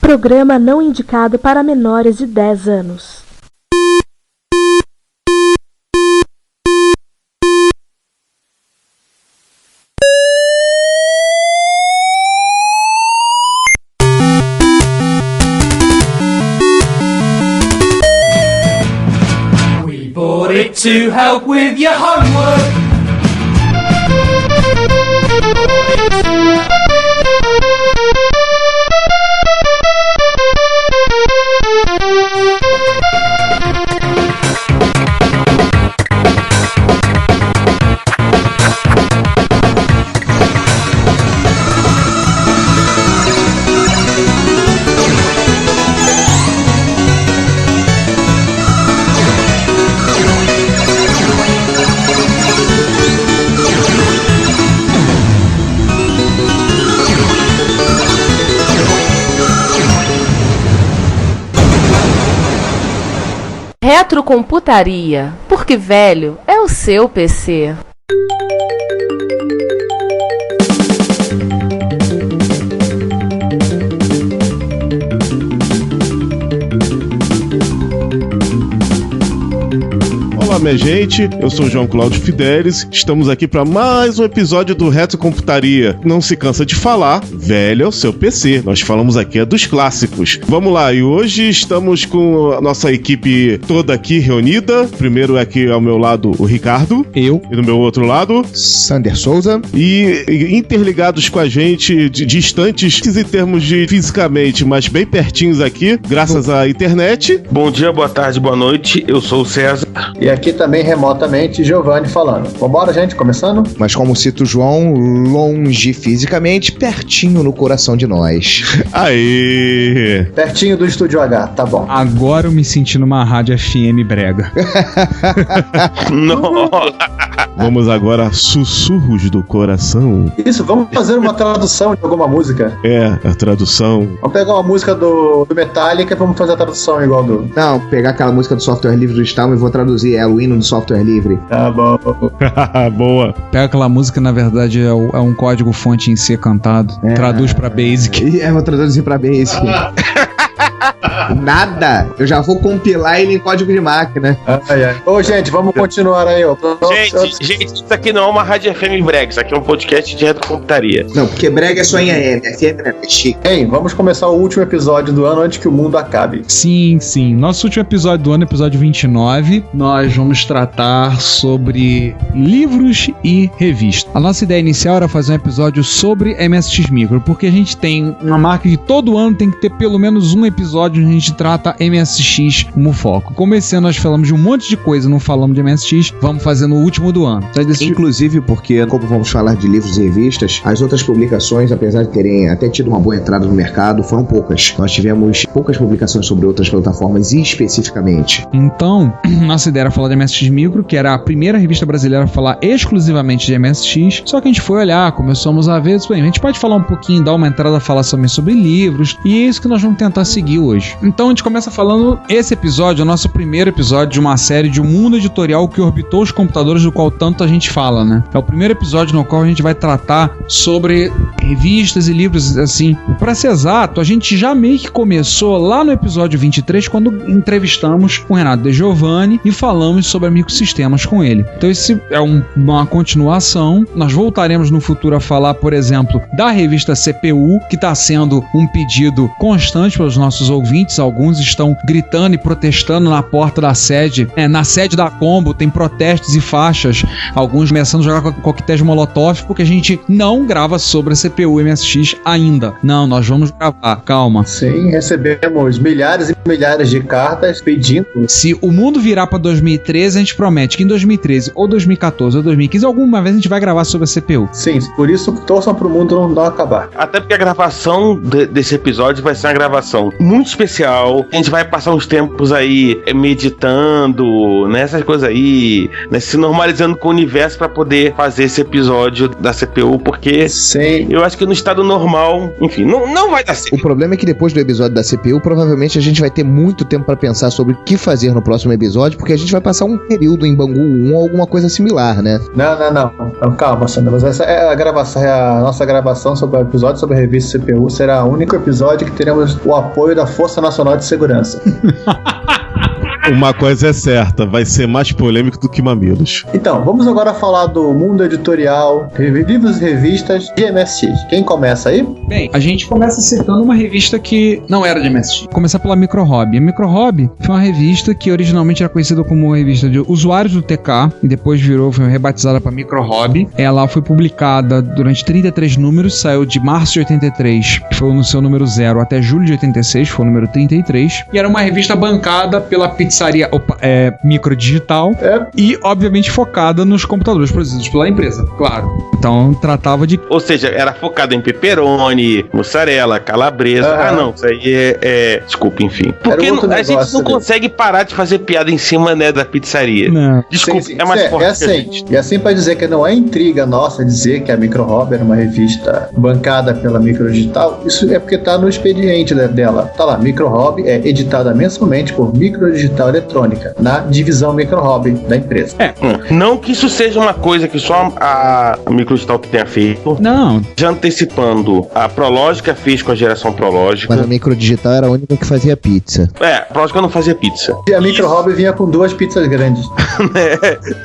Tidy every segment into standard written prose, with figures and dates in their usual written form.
Programa não indicado para menores de 10 anos. We bought it to help with your homework. Retrocomputaria, porque velho é o seu PC. Olá, minha gente, eu sou o João Cláudio Fidelis, estamos aqui para mais um episódio do Retrocomputaria. Não se cansa de falar, velho é o seu PC, nós falamos aqui dos clássicos. Vamos lá, e hoje estamos com a nossa equipe toda aqui reunida. Primeiro aqui ao meu lado o Ricardo. Eu. E do meu outro lado, Sander Souza. E interligados com a gente, distantes em termos de fisicamente, mas bem pertinhos aqui, graças à internet. Bom dia, boa tarde, boa noite, eu sou o César. E aqui também remotamente, Giovanni falando. Vambora, gente, começando? Mas como cita o João, longe fisicamente, pertinho no coração de nós. Aê! Pertinho do Estúdio H, tá bom. Agora eu me senti numa rádio FM brega. Nossa. Vamos agora a sussurros do coração. Isso, vamos fazer uma tradução de alguma música. É, a tradução. Vamos pegar uma música do Metallica e vamos fazer a tradução igual do... Não, pegar aquela música do software livre do Stallman e vou traduzir, é o hino do software livre. Tá bom. Boa. Pega aquela música, na verdade, é um código fonte em C cantado. Traduz pra Basic. Vou traduzir pra Basic. Nada! Eu já vou compilar ele em código de máquina. Ô, gente, vamos continuar aí, ó. Gente, isso aqui não é uma rádio FM brega, isso aqui é um podcast de retrocomputaria. Não, porque brega é só em AM, FM é chique. Ei, vamos começar o último episódio do ano antes que o mundo acabe. Sim. Nosso último episódio do ano, episódio 29, nós vamos tratar sobre livros e revistas. A nossa ideia inicial era fazer um episódio sobre MSX Micro, porque a gente tem uma marca que todo ano tem que ter pelo menos um episódio onde a gente trata MSX como foco. Como esse ano nós falamos de um monte de coisa, não falamos de MSX, vamos fazer no último do ano. Inclusive porque, como vamos falar de livros e revistas, as outras publicações, apesar de terem até tido uma boa entrada no mercado, foram poucas. Nós tivemos poucas publicações sobre outras plataformas especificamente. Então, nossa ideia era falar de MSX Micro, que era a primeira revista brasileira a falar exclusivamente de MSX, só que a gente foi olhar, começamos a ver, bem, a gente pode falar um pouquinho, dar uma entrada a falar também sobre livros, e é isso que nós vamos tentar seguir hoje. Então a gente começa falando, esse episódio é o nosso primeiro episódio de uma série de um mundo editorial que orbitou os computadores, do qual tanto a gente fala, né? É o primeiro episódio no qual a gente vai tratar sobre revistas e livros, assim. Pra ser exato, a gente já meio que começou lá no episódio 23, quando entrevistamos o Renato De Giovanni e falamos sobre microsistemas com ele. Então esse é uma continuação. Nós voltaremos no futuro a falar, por exemplo, da revista CPU, que está sendo um pedido constante pelos nossos ouvintes. Alguns estão gritando e protestando na porta da sede. Na sede da Combo tem protestos e faixas. Alguns começando a jogar coquetéis Molotov, porque a gente não grava sobre a CPU MSX ainda. Não, nós vamos gravar. Calma. Sim, recebemos milhares e milhares de cartas pedindo. Se o mundo virar pra 2013, a gente promete que em 2013 ou 2014 ou 2015, alguma vez a gente vai gravar sobre a CPU. Sim, por isso torçam pro mundo não acabar. Até porque a gravação desse episódio vai ser uma gravação muito especial. A gente vai passar uns tempos aí meditando, né, essas coisas aí, né, se normalizando com o universo pra poder fazer esse episódio da CPU, porque sim, eu acho que no estado normal, enfim, não vai dar certo. O problema é que depois do episódio da CPU, provavelmente a gente vai ter muito tempo pra pensar sobre o que fazer no próximo episódio, porque a gente vai passar um período em Bangu 1 ou alguma coisa similar, né? Não. Calma, Sandra, mas essa é a nossa gravação sobre o episódio sobre a revista CPU. Será o único episódio que teremos o apoio da Força Nacional de Segurança. Uma coisa é certa, vai ser mais polêmico do que Mamilos. Então, vamos agora falar do mundo editorial, livros e revistas de MSX. Quem começa aí? Bem, a gente começa citando uma revista que não era de MSX. Começar pela Micro Hobby. A Micro Hobby foi uma revista que originalmente era conhecida como uma revista de usuários do TK e depois foi rebatizada para Micro Hobby. Ela foi publicada durante 33 números, saiu de março de 83, que foi no seu número 0, até julho de 86, foi o número 33. E era uma revista bancada pela pizzaria Microdigital e, obviamente, focada nos computadores produzidos pela empresa, claro. Então, tratava de... Ou seja, era focada em pepperoni, mussarela, calabresa. Não, isso aí desculpa, enfim. Porque a gente não consegue parar de fazer piada em cima, né, da pizzaria. Não. Desculpa, sim. É mais forte que a gente. E assim pra dizer que não é intriga nossa dizer que a Micro Hobby era uma revista bancada pela Microdigital, isso é porque tá no expediente dela. Tá lá, Micro Hobby é editada mensalmente por Microdigital Eletrônica, na divisão Micro Hobby da empresa. Não que isso seja uma coisa que só a Microdigital que tenha feito. Não. Já antecipando, a Prológica fez com a geração Prológica. Mas a Microdigital era a única que fazia pizza. A Prológica não fazia pizza. E a Micro Hobby vinha com 2 pizzas grandes.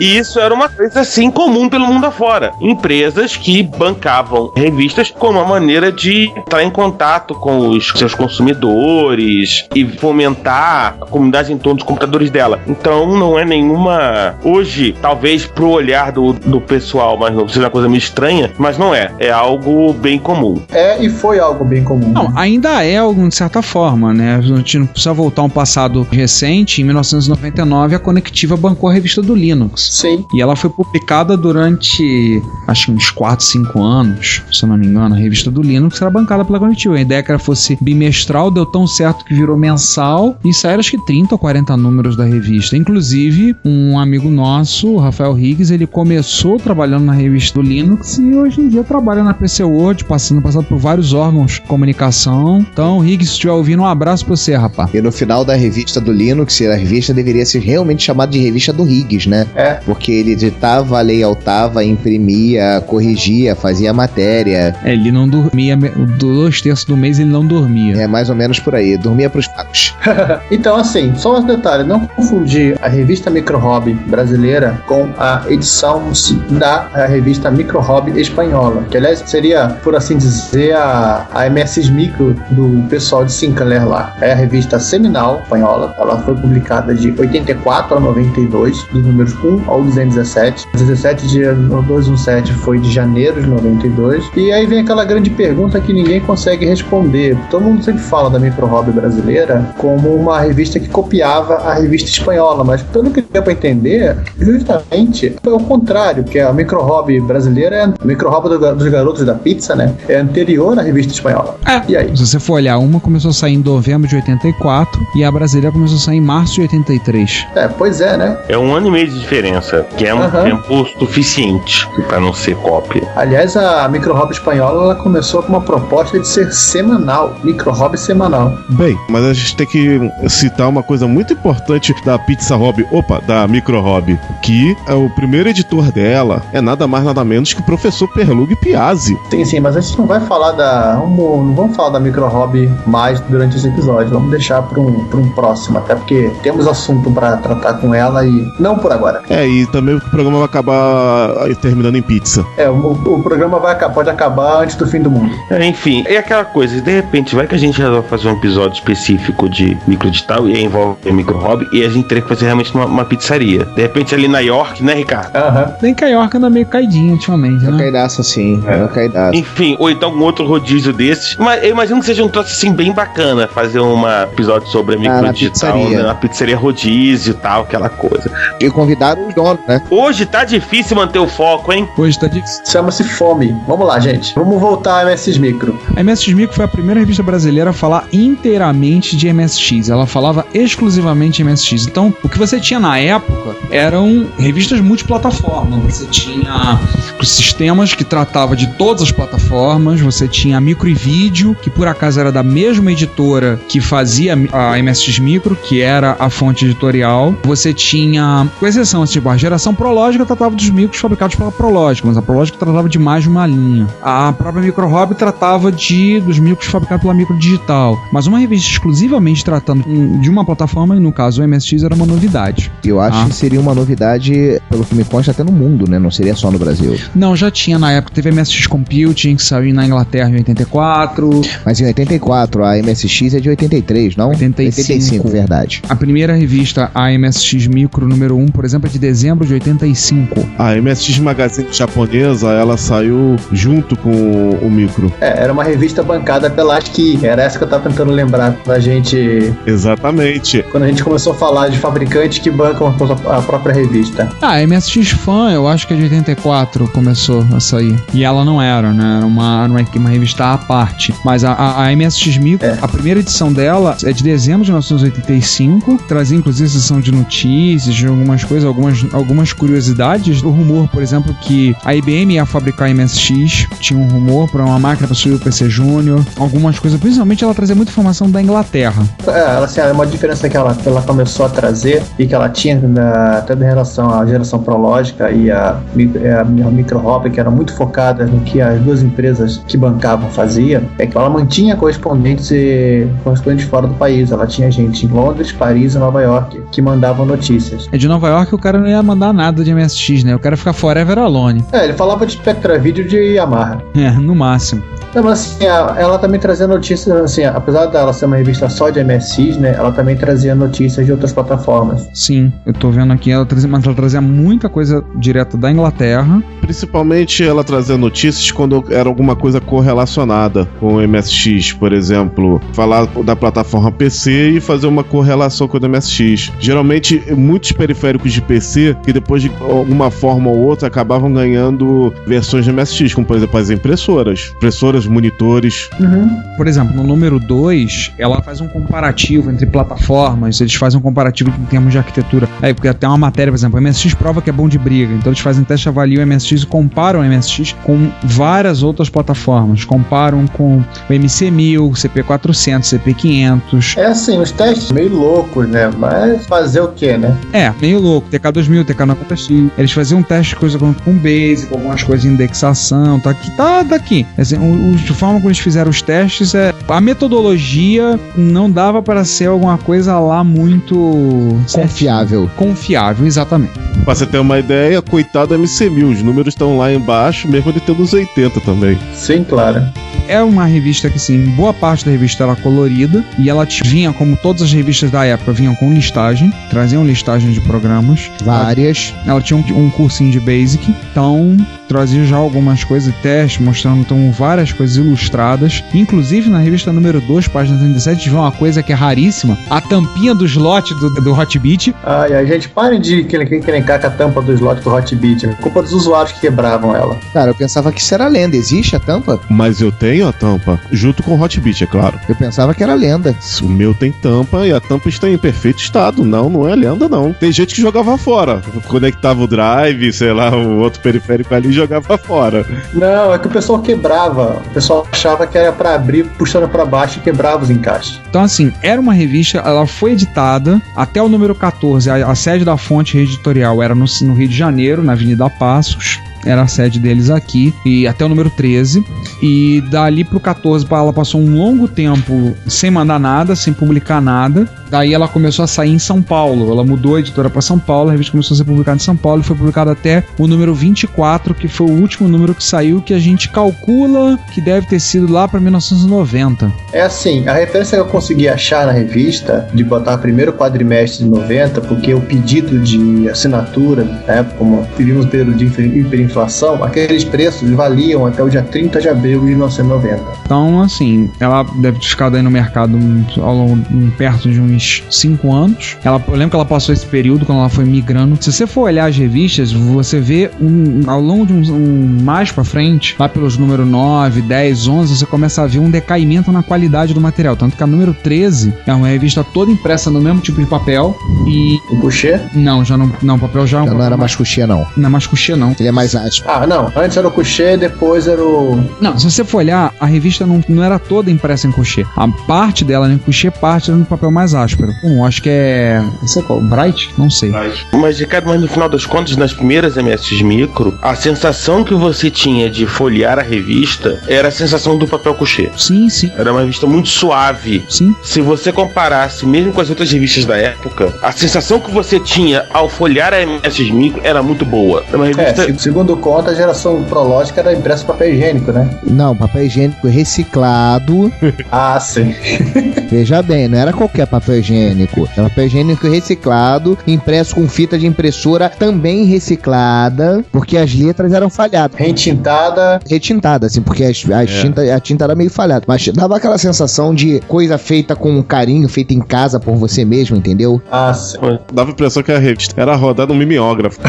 E isso era uma coisa assim comum pelo mundo afora. Empresas que bancavam revistas como uma maneira de estar em contato com os seus consumidores e fomentar a comunidade em torno dos computadores dela. Então não é nenhuma... Hoje, talvez pro olhar do pessoal mais novo seja uma coisa meio estranha, mas não é. É algo bem comum. E foi algo bem comum. Não, ainda é algo de certa forma, né? A gente não precisa voltar a um passado recente. Em 1999, a Conectiva bancou a revista do Linux. Sim. E ela foi publicada durante, acho que uns 4, 5 anos, se eu não me engano. A revista do Linux era bancada pela Conectiva. A ideia que ela fosse bimestral, deu tão certo que virou mensal e saíram acho que 30 ou 40 números da revista. Inclusive, um amigo nosso, o Rafael Higgs, ele começou trabalhando na revista do Linux e hoje em dia trabalha na PC World, passando por vários órgãos de comunicação. Então, Higgs, se estiver ouvindo, um abraço pra você, rapaz. E no final da revista do Linux, a revista deveria ser realmente chamada de revista do Higgs, né? Porque ele editava, layoutava, imprimia, corrigia, fazia matéria. Ele não dormia, 2/3 do mês ele não dormia. É mais ou menos por aí, dormia pros pacos. Então, assim, só um detalhe, não confundir a revista Micro Hobby brasileira com a edição da revista Micro Hobby espanhola, que aliás seria, por assim dizer, a MSX Micro do pessoal de Sinclair lá. É a revista seminal espanhola, ela foi publicada de 84 a 92, dos números 1 ao 217. 17 de 217 foi de janeiro de 92. E aí vem aquela grande pergunta que ninguém consegue responder. Todo mundo sempre fala da Micro Hobby brasileira como uma revista que copiava a revista espanhola, mas pelo que deu pra entender, justamente foi o contrário, porque a Micro Hobby brasileira a Micro Hobby dos garotos da pizza, né? É anterior à revista espanhola. E aí? Se você for olhar, uma começou a sair em novembro de 84 e a brasileira começou a sair em março de 83. Pois é, né? É 1 ano e meio de diferença, que é um tempo suficiente pra não ser cópia. Aliás, a Micro Hobby espanhola, ela começou com uma proposta de ser semanal, Micro Hobby semanal. Bem, mas a gente tem que citar uma coisa muito importante da Pizza Hobby, da Micro Hobby, que o primeiro editor dela é nada mais nada menos que o professor Perlug Piazzi. Sim, mas a gente não vai falar não vamos falar da Micro Hobby mais durante esse episódio, vamos deixar para um próximo, até porque temos assunto para tratar com ela e não por agora. E também o programa vai acabar terminando em pizza. O programa pode acabar antes do fim do mundo. Enfim, é aquela coisa, de repente vai que a gente resolve fazer um episódio específico de Microdigital e envolve a Micro Hobby e a gente teria que fazer realmente uma pizzaria. De repente ali na York, né, Ricardo? Nem que a York anda meio caidinha ultimamente, né? Caidaço assim, caidaço. Enfim, ou então um outro rodízio desses. Mas eu imagino que seja um troço assim bem bacana fazer um episódio sobre a Microdigital, né? Uma pizzaria rodízio e tal, aquela coisa. E convidaram os donos, né? Hoje tá difícil manter o foco, hein? Hoje tá difícil. Chama-se fome. Vamos lá, gente. Vamos voltar a MSX Micro. A MSX Micro foi a primeira revista brasileira a falar inteiramente de MSX. Ela falava exclusivamente exclusivamente MSX. Então, o que você tinha na época eram revistas multiplataforma. Você tinha sistemas que tratavam de todas as plataformas, você tinha a Micro e Vídeo, que por acaso era da mesma editora que fazia a MSX Micro, que era a fonte editorial. Você tinha, com exceção, tipo, a geração Prologica tratava dos micros fabricados pela Prologica, mas a Prologica tratava de mais de uma linha. A própria Micro Hobby tratava dos micros fabricados pela Micro Digital. Mas uma revista exclusivamente tratando de uma plataforma, e no caso o MSX, era uma novidade. Eu acho que seria uma novidade, pelo que me consta, até no mundo, né? Não seria só no Brasil. Não, já tinha na época. Teve a MSX Computing, que saiu na Inglaterra em 84. Mas em 84, a MSX é de 83, não? 85, verdade. A primeira revista, a MSX Micro número 1, por exemplo, é de dezembro de 85. A MSX Magazine japonesa, ela saiu junto com o Micro. Era uma revista bancada pela ASCII. Era essa que eu tava tentando lembrar da gente. Exatamente. Quando a gente começou a falar de fabricantes que bancam a própria revista. A MSX Fan, eu acho que é de 84 começou a sair. E ela não era, né? Era uma revista à parte. Mas a MSX Micro, a primeira edição dela é de dezembro de 1985. Trazia inclusive a sessão de notícias, de algumas coisas, algumas curiosidades. O rumor, por exemplo, que a IBM ia fabricar a MSX. Tinha um rumor para uma máquina para subir o PC Júnior. Algumas coisas, principalmente ela trazia muita informação da Inglaterra. Uma diferença que ela começou a trazer e que ela tinha até em relação à geração Prologica e a Micro Hobby, que era muito focada no que as duas empresas que bancavam faziam, é que ela mantinha correspondentes fora do país. Ela tinha gente em Londres, Paris e Nova York que mandavam notícias. De Nova York o cara não ia mandar nada de MSX, né? O cara ia ficar forever alone. Ele falava de Spectra Video de Yamaha. No máximo. Não, mas assim, ela também trazia notícias, assim, apesar dela ser uma revista só de MSX, né, ela também trazia notícias de outras plataformas. Sim, eu tô vendo aqui, ela trazia muita coisa direta da Inglaterra. Principalmente ela trazia notícias quando era alguma coisa correlacionada com o MSX, por exemplo, falar da plataforma PC e fazer uma correlação com o MSX. Geralmente, muitos periféricos de PC, que depois de alguma forma ou outra acabavam ganhando versões de MSX, como por exemplo as impressoras, monitores. Por exemplo, no número 2, ela faz um comparativo entre plataformas, eles fazem um comparativo em termos de arquitetura. Porque até uma matéria, por exemplo, o MSX prova que é bom de briga, então eles fazem teste, avaliam o MSX e comparam o MSX com várias outras plataformas, comparam com o MC1000, o CP400, CP500. É assim, os testes meio loucos, né? Mas fazer o quê, né? Meio louco, TK2000, TK90X, eles faziam um teste coisa com Basic, algumas coisas de indexação, tá daqui. Assim, de forma como eles fizeram os testes, a metodologia não dava para ser alguma coisa lá muito confiável, exatamente. Pra você ter uma ideia, coitado do MC1000, os números estão lá embaixo, mesmo ele tendo os 80 também. Sim, claro. É uma revista que, sim, boa parte da revista era colorida, e ela vinha, como todas as revistas da época, vinham com listagem, traziam listagem de programas. Várias. Ela tinha um cursinho de Basic, então trazia já algumas coisas, teste, mostrando então várias coisas ilustradas. Inclusive, na revista número 2, página 37, tiver uma coisa que é raríssima, a tampinha do slot do Hotbit. A gente parem de encrencar com a tampa do slot do Hotbit. É culpa dos usuários que quebravam ela. Cara, eu pensava que isso era lenda. Existe a tampa? Mas eu tenho a tampa, junto com o Hotbit, é claro. Eu pensava que era lenda. O meu tem tampa e a tampa está em perfeito estado. Não é lenda, não. Tem gente que jogava fora. Conectava o drive, sei lá, o outro periférico ali e jogava fora. Não, é que o pessoal quebrava. O pessoal achava que era pra abrir, puxando pra baixo e quebrava os encaixes. Então, assim, era uma revista, ela foi editada até o número 14. A sede da fonte editorial era no Rio de Janeiro, na Avenida Passos. Era a sede deles aqui, e até o número 13. E dali pro 14, ela passou um longo tempo sem mandar nada, sem publicar nada. Daí ela começou a sair em São Paulo. Ela mudou a editora para São Paulo, a revista começou a ser publicada em São Paulo e foi publicada até o número 24, que foi o último número que saiu, que a gente calcula que deve ter sido lá para 1990. É assim, a referência que eu consegui achar na revista, de botar o primeiro quadrimestre de 90, porque o pedido de assinatura, na época, como vivíamos um período de hiperinflação, inflação, aqueles preços valiam até o dia 30 de abril de 1990. Então, assim, ela deve ter ficado aí no mercado perto de uns 5 anos. Eu lembro que ela passou esse período quando ela foi migrando. Se você for olhar as revistas, você vê ao longo de mais pra frente, lá pelos número 9, 10, 11, você começa a ver um decaimento na qualidade do material. Tanto que a número 13 é uma revista toda impressa no mesmo tipo de papel e... O couché? Não, já não. Não, o papel já... Já não era mais couché, não. Não é mais couché, não. Ele é mais áspero. Ah, não. Antes era o couché, depois era o... Não, se você for olhar, a revista não era toda impressa em couché. A parte dela era em couché, parte era no papel mais áspero. Acho que é... Esse é qual? Bright? Não sei. Mas, Ricardo, no final das contas, nas primeiras MS Micro, a sensação que você tinha de folhear a revista era a sensação do papel couché. Sim, sim. Era uma revista muito suave. Sim. Se você comparasse, mesmo com as outras revistas da época, a sensação que você tinha ao folhear a MS Micro era muito boa. Era uma revista... segundo conta, a geração Prológica era impressa papel higiênico, né? Não, papel higiênico reciclado. Ah, sim. Veja bem, não era qualquer papel higiênico. Era papel higiênico reciclado, impresso com fita de impressora também reciclada, porque as letras eram falhadas. Retintada, assim, porque a tinta era meio falhada. Mas dava aquela sensação de coisa feita com carinho, feita em casa por você mesmo, entendeu? Ah, sim. Dava a impressão que a revista era rodada no mimeógrafo.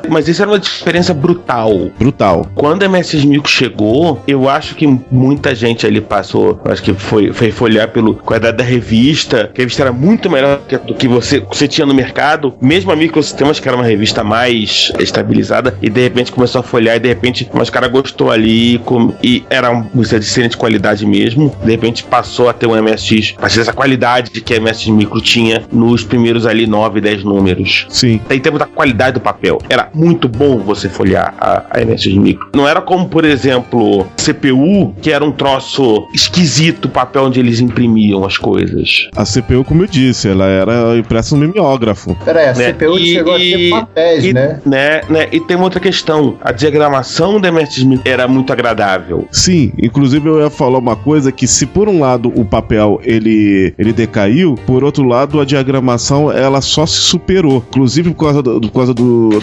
Mas isso era uma diferença brutal. Brutal. Quando a MS Micro chegou, eu acho que muita gente ali passou, acho que foi folhear pela qualidade da revista, que a revista era muito melhor do que você tinha no mercado, mesmo a Microsistemas, que era uma revista mais estabilizada, e de repente começou a folhear, e de repente os caras gostou ali, e era uma revista de excelente qualidade mesmo, de repente passou a ter um MSX, a ter essa qualidade que a MS Micro tinha nos primeiros ali 9, 10 números. Sim. Em termos da qualidade do papel, era muito bom você folhear a MSX Micro. Não era como, por exemplo, CPU, que era um troço esquisito, o papel onde eles imprimiam as coisas. A CPU, como eu disse, ela era impressa no mimeógrafo. Peraí, a CPU chegou a ter papéis, né? E tem uma outra questão. A diagramação da MSX Micro era muito agradável. Sim, inclusive eu ia falar uma coisa que se por um lado o papel ele decaiu, por outro lado a diagramação ela só se superou. Inclusive por causa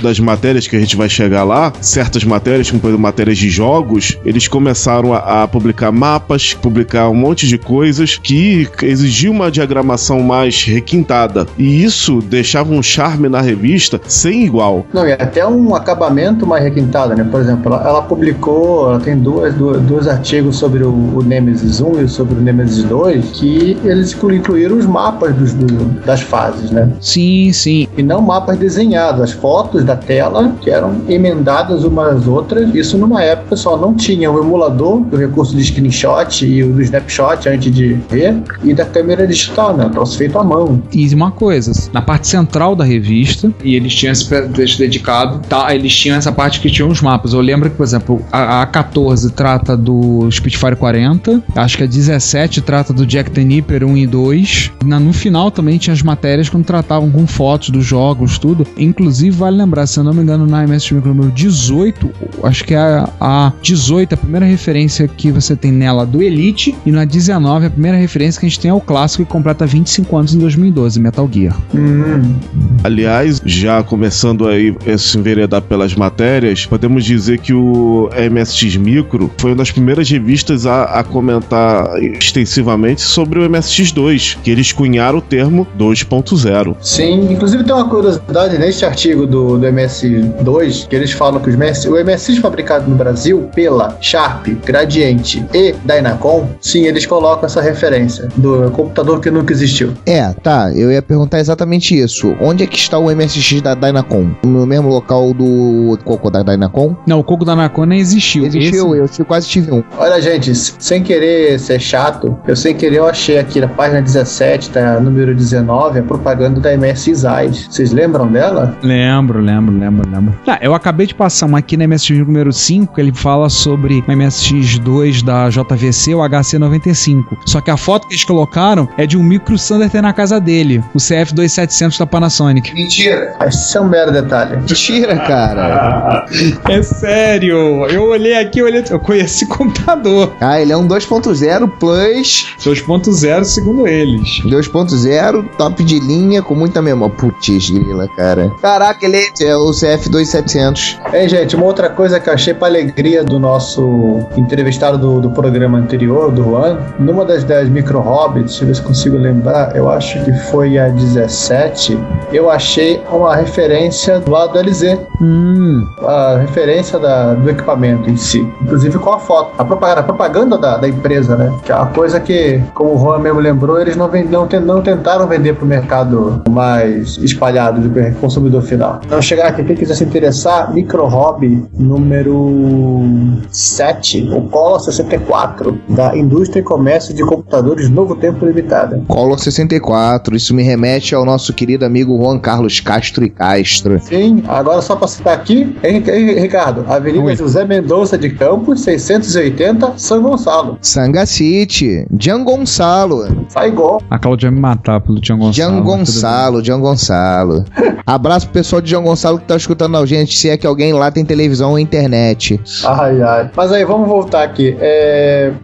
das matérias que a gente vai chegar lá, certas matérias, como por exemplo matérias de jogos, eles começaram a publicar mapas, publicar um monte de coisas que exigiam uma diagramação mais requintada. E isso deixava um charme na revista sem igual. Não, e até um acabamento mais requintado, né? Por exemplo, ela tem dois artigos sobre o Nemesis 1 e sobre o Nemesis 2, que eles incluíram os mapas das fases, né? Sim, sim. E não mapas desenhados, as fotos da tela que eram emendadas umas às outras. Isso numa época só não tinha o emulador, o recurso de screenshot e o do snapshot antes de ver, e da câmera digital, né? Troço feito à mão. E uma coisa, na parte central da revista, e eles tinham esse texto dedicado, tá? Eles tinham essa parte que tinha os mapas. Eu lembro que, por exemplo, a 14 trata do Spitfire 40, acho que a 17 trata do Jack the Nipper 1 e 2. No final também tinha as matérias quando tratavam com fotos dos jogos, tudo. Inclusive, vale lembrar, se eu não me engano, na MS Micro número 18, acho que é a 18, a primeira referência que você tem nela do Elite, e na 19, a primeira referência que a gente tem é o clássico que completa 25 anos em 2012, Metal Gear. Aliás, já começando aí a se enveredar pelas matérias, podemos dizer que o MSX Micro foi uma das primeiras revistas a comentar extensivamente sobre o MSX2, que eles cunharam o termo 2.0. Sim, inclusive tem uma curiosidade neste artigo do MS2, que eles falam que o MSX fabricado no Brasil pela Sharp, Gradiente e Dynacon, sim, eles colocam essa referência do computador que nunca existiu. Eu ia perguntar exatamente isso. Onde é que está o MSX da Dynacon? No mesmo local do Coco da Dynacon? Não, o Coco da Dynacon nem existiu. Eu quase tive um. Olha, gente, sem querer ser chato, eu achei aqui na página 17, tá, número 19, a propaganda da MSX Eyes. Vocês lembram dela? Lembro. Eu acabei de passar uma aqui na MSX número 5, que ele fala sobre o MSX2 da JVC, o HC95. Só que a foto que eles colocaram é de um Micro Thunder na casa dele, o CF2700 da Panasonic. Mentira! Esse é um mero detalhe. Mentira, cara! É sério! Eu olhei aqui, eu conheci computador. Ele é um 2.0 Plus. 2.0 segundo eles. 2.0, top de linha, com muita memória. Putz, grila, cara. Caraca, ele é o CF2700. Gente, uma outra coisa que eu achei pra alegria do nosso entrevistado do programa anterior, do Juan, numa das 10 micro-hobbits, deixa eu ver se consigo lembrar, eu acho que foi a 17, eu achei uma referência do lado do LZ. A referência do equipamento em si, inclusive com a foto. A propaganda da empresa, né? Que é uma coisa que, como o Juan mesmo lembrou, eles não tentaram vender pro mercado mais espalhado do consumidor final. Então, chegar aqui, quem quiser se interessar, Micro Hobby número 7, o Collor 64, da Indústria e Comércio de Computadores Novo Tempo Limitada. Collor 64, isso me remete ao nosso querido amigo Juan Carlos Castro e Castro. Sim, agora só pra citar aqui, Ricardo, Avenida José Mendonça de Campos, 680, São Gonçalo. Sanga City, Gian Gonçalo. Saigon. A Cláudia vai me matar pelo Gian Gonçalo. Gian Gonçalo. Abraço pro pessoal de Gian Gonçalo que tá escutando a gente, se é que alguém lá tem televisão ou internet. Ai. Mas aí, vamos voltar aqui.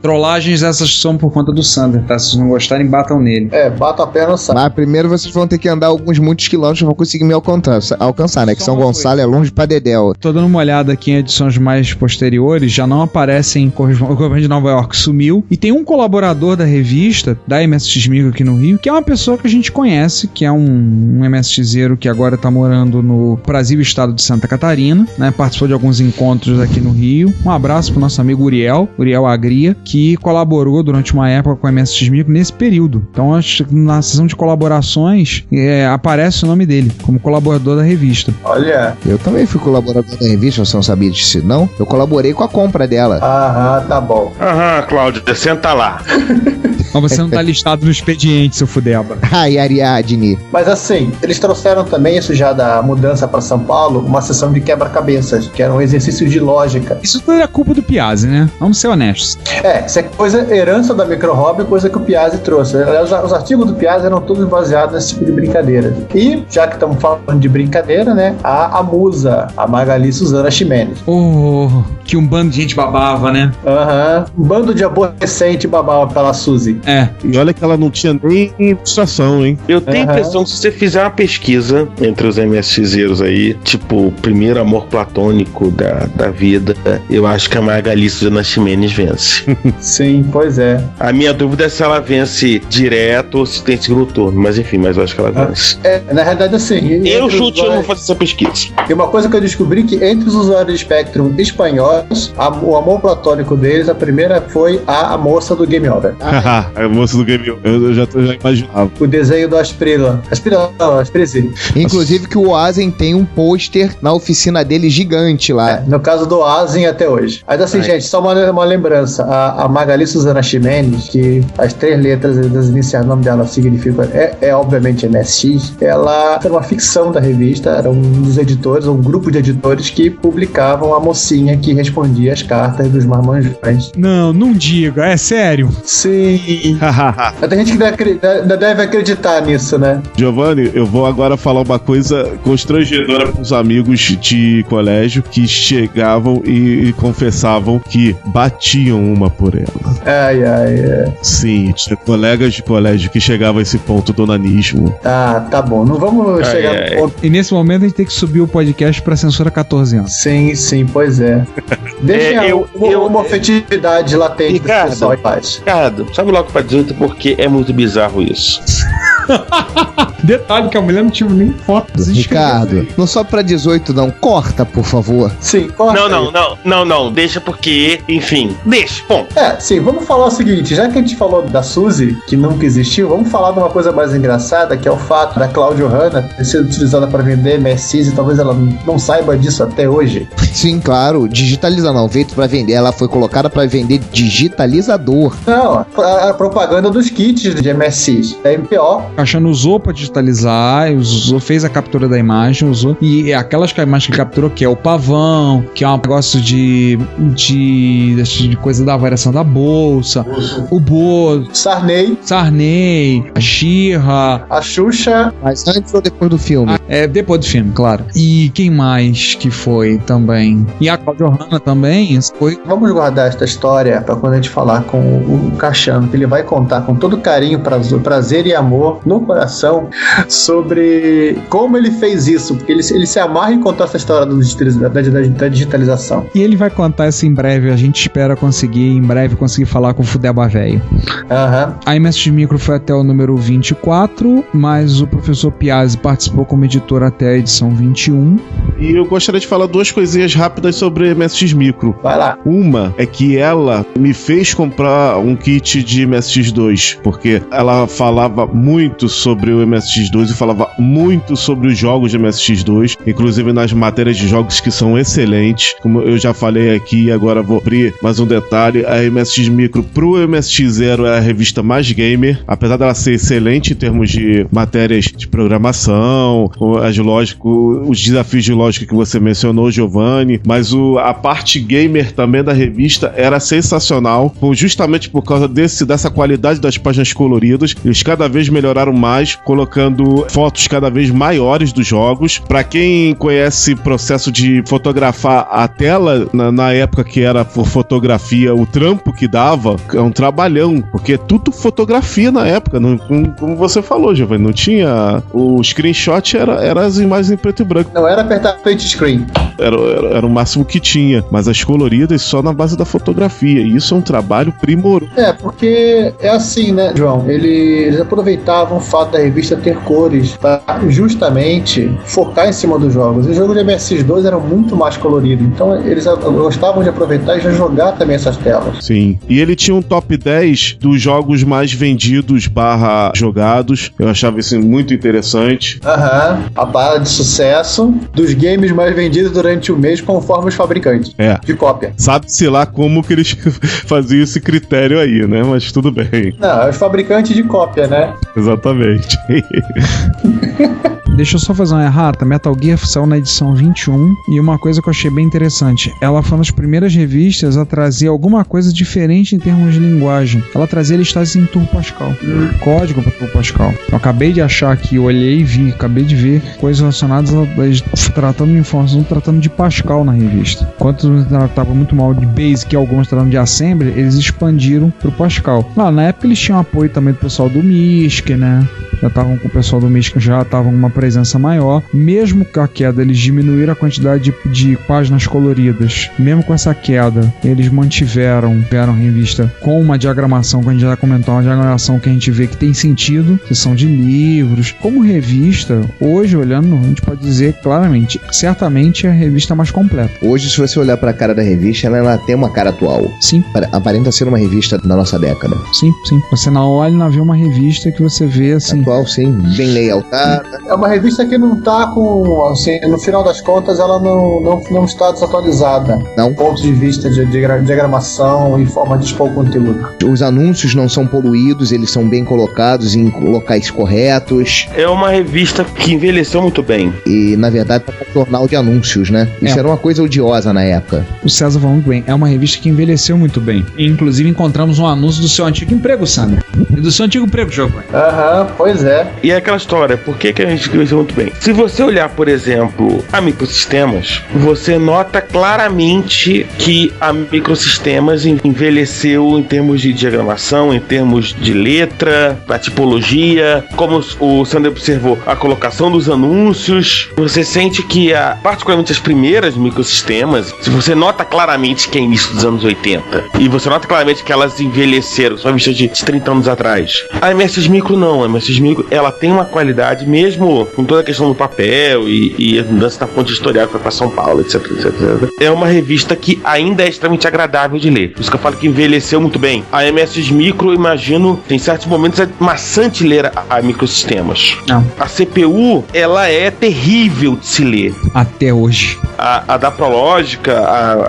Trollagens essas são por conta do Sander, tá? Se vocês não gostarem, batam nele. Bata a perna no Sander. Mas primeiro vocês vão ter que andar muitos quilômetros pra conseguir me alcançar, né? Que São Gonçalo é longe pra dedéu. Tô dando uma olhada aqui em edições mais posteriores, já não aparecem o Correspondente de Nova York sumiu, e tem um colaborador da revista, da MSX Micro aqui no Rio, que é uma pessoa que a gente conhece, que é um MSXero que agora tá morando no Brasil, estado de Santa Catarina, né? Participou de alguns encontros aqui no Rio. Um abraço pro nosso amigo Uriel Agria, que colaborou durante uma época com a MSX Micro nesse período. Então, na sessão de colaborações, aparece o nome dele, como colaborador da revista. Olha. Eu também fui colaborador da revista, você não sabia disso, não? Eu colaborei com a compra dela. Tá bom. Cláudio, senta lá. Mas você não tá listado no expediente, seu fudeba. Ai, Ariadne. Mas assim, eles trouxeram também, isso já da mudança pra São Paulo, uma sessão de quebra-cabeças, que era um exercício de lógica. Isso tudo é culpa do Piazzi, né? Vamos ser honestos. Isso é herança da Micro Hobby, coisa que o Piazzi trouxe. Aliás, os artigos do Piazzi eram todos baseados nesse tipo de brincadeira. E, já que estamos falando de brincadeira, né? A musa, a Magali Suzana Ximenes. Que um bando de gente babava, né? Um bando de aborrecente babava pela Suzy. E olha que ela não tinha nem ilustração, hein? Eu tenho a impressão que se você fizer uma pesquisa entre os MSXeros aí, tipo, o primeiro amor platônico da vida, eu acho que a Magali Suzana Ximenes vence. Sim, pois é. A minha dúvida é se ela vence direto ou se tem segundo turno, mas enfim, mas eu acho que ela vence. Na realidade, assim... Eu vou fazer essa pesquisa. E uma coisa que eu descobri que entre os usuários de Spectrum espanhóis, o amor platônico deles, a primeira foi a moça do Game Over. A moça do Game Over. Eu já imaginava. O desenho do Asprila. Asprezi. Inclusive que o Asen tem um pôster na oficina dele gigante lá. No caso do Asen até hoje. Mas assim, gente, só uma lembrança. A Magali Suzana Ximenes, que as 3 letras das iniciais do nome dela significam, obviamente MSX, ela era uma ficção da revista, era um dos editores, um grupo de editores que publicavam a mocinha que respondia as cartas dos marmanjões. Não diga, é sério? Sim. Tem gente que deve acreditar nisso, né? Giovanni, eu vou agora falar uma coisa constrangedora para os amigos de colégio que chegavam e confessavam que batiam uma por ela. Ai. Sim, tinha colegas de colégio que chegavam a esse ponto do onanismo. Tá bom, não vamos chegar no ponto. E nesse momento a gente tem que subir o podcast pra censura 14 anos. Sim, pois é. Deixa uma afetividade latente Ricardo, do pessoal em paz. Ricardo, sabe logo pra 18 porque é muito bizarro isso. Detalhe que a mulher não tinha nem foto. Ricardo, não só pra 18 não, corta, por favor. Sim, corta. Não, deixa porque, enfim, deixa, bom. Sim, vamos falar o seguinte, já que a gente falou da Suzy, que nunca existiu, vamos falar de uma coisa mais engraçada, que é o fato da Cláudia Hanna ter sido utilizada para vender MSX e talvez ela não saiba disso até hoje. Sim, claro, digitalizar não, feito pra vender, ela foi colocada pra vender digitalizador. Não, a propaganda dos kits de MSX, da MPO. A Caixa usou pra digitalizar, fez a captura da imagem, usou, e aquelas imagens que ele capturou, que é o pavão, que é um negócio de coisa da variação da bolsa, o Bo, Sarney, a She-Ra, a Xuxa. Mas antes ou depois do filme? Depois do filme, claro. E quem mais que foi também? E a Cláudia Hanna também foi. Vamos guardar esta história pra quando a gente falar com o Cachano, que ele vai contar com todo carinho, prazer e amor no coração sobre como ele fez isso, porque ele se amarra em contar essa história da digitalização. E ele vai contar isso em breve, a gente espera conseguir falar com o Fudeba Velho. A MSX Micro foi até o número 24, mas o professor Piazzi participou como editor até a edição 21. E eu gostaria de falar duas coisinhas rápidas sobre MSX Micro. Vai lá. Uma é que ela me fez comprar um kit de MSX2, porque ela falava muito sobre o MSX2 e falava muito sobre os jogos de MSX2, inclusive nas matérias de jogos que são excelentes. Como eu já falei aqui, agora vou abrir mais um detalhe: a MSX Micro pro MSX0 é a revista mais gamer, apesar dela ser excelente em termos de matérias de programação, os desafios de lógica que você mencionou, Giovanni, mas a parte gamer também da revista era sensacional, justamente por causa dessa qualidade das páginas coloridas. Eles cada vez melhoraram mais, colocando fotos cada vez maiores dos jogos. Pra quem conhece o processo de fotografar a tela, na época que era por fotografia, o trampo que dava, é um trabalhão, porque é tudo fotografia na época, como você falou, Giovanni, não tinha... O screenshot era as imagens em preto e branco. Não era apertar print screen. Era o máximo que tinha, mas as coloridas só na base da fotografia, e isso é um trabalho primoroso. Porque é assim, né, João? Eles aproveitavam o fato da revista ter cores para justamente focar em cima dos jogos. Os jogos de MSX2 eram muito mais coloridos, então eles gostavam de aproveitar e já jogar também essas telas. Sim, e ele tinha um top 10 dos jogos mais vendidos / jogados. Eu achava isso muito interessante. A barra de sucesso dos games mais vendidos durante o mês conforme os fabricantes de cópia. Sabe-se lá como que eles faziam esse critério aí, né? Mas tudo bem. Não, é os fabricantes de cópia, né? Exatamente. Deixa eu só fazer uma errata. Metal Gear saiu na edição 21, e uma coisa que eu achei bem interessante, ela foi uma das primeiras revistas a trazer alguma coisa diferente em termos de linguagem. Ela trazia listagens em Turbo Pascal, código para Turbo Pascal. Eu acabei de achar aqui, eu olhei e vi, acabei de ver coisas relacionadas a tratando de informação, tratando de Pascal na revista. Enquanto tratava muito mal de Basic e alguns tratando de Assembly, eles expandiram pro Pascal. Na época eles tinham apoio também do pessoal do MISC, né? Já estavam com o pessoal do MISC, já estavam com uma presença maior. Mesmo com a queda, eles diminuíram a quantidade de páginas coloridas. Mesmo com essa queda, eles mantiveram a revista com uma diagramação, que a gente já comentou, uma diagramação que a gente vê que tem sentido, que são de livros. Como revista, hoje, olhando, a gente pode dizer claramente, certamente é a revista mais completa. Hoje, se você olhar pra cara da revista, ela tem uma cara atual. Sim. Aparenta ser uma revista da nossa década. Sim. Você na olha e vê uma revista que você vê assim... Atual, sim. Bem layoutada. É uma revista que não tá com... Assim, no final das contas, ela não está desatualizada. Não. Do ponto de vista de diagramação e forma de expor o conteúdo. Os anúncios não são poluídos, eles são bem colocados em locais corretos. É uma revista que envelheceu muito bem. E, na verdade, é um jornal de anúncios, né? Isso era uma coisa odiosa na época. O César falou muito bem. É uma revista que envelheceu muito bem. E, inclusive, encontramos um anúncio do seu antigo emprego, Sandra. E do seu antigo emprego, Giovanni. Pois é. E é aquela história, por que a gente envelheceu muito bem? Se você olhar, por exemplo, a Microsistemas, você nota claramente que a Microsistemas envelheceu em termos de diagramação, em termos de letra, a tipologia, como o Sandro observou, a colocação dos anúncios. Você sente que, particularmente as primeiras Microsistemas, se você nota claramente que é início dos anos 80, e você nota claramente que elas envelheceram, são vistas de 30 anos atrás. A MSX Micro não, a MSX Micro, ela tem uma qualidade, mesmo com toda a questão do papel e a mudança da fonte historial que foi para São Paulo, etc. É uma revista que ainda é extremamente agradável de ler. Por isso que eu falo que envelheceu muito bem. A MSX Micro, eu imagino, tem certos momentos é maçante ler a Microsistemas. Não. A CPU, ela é terrível de se ler. Até hoje. A da Prológica,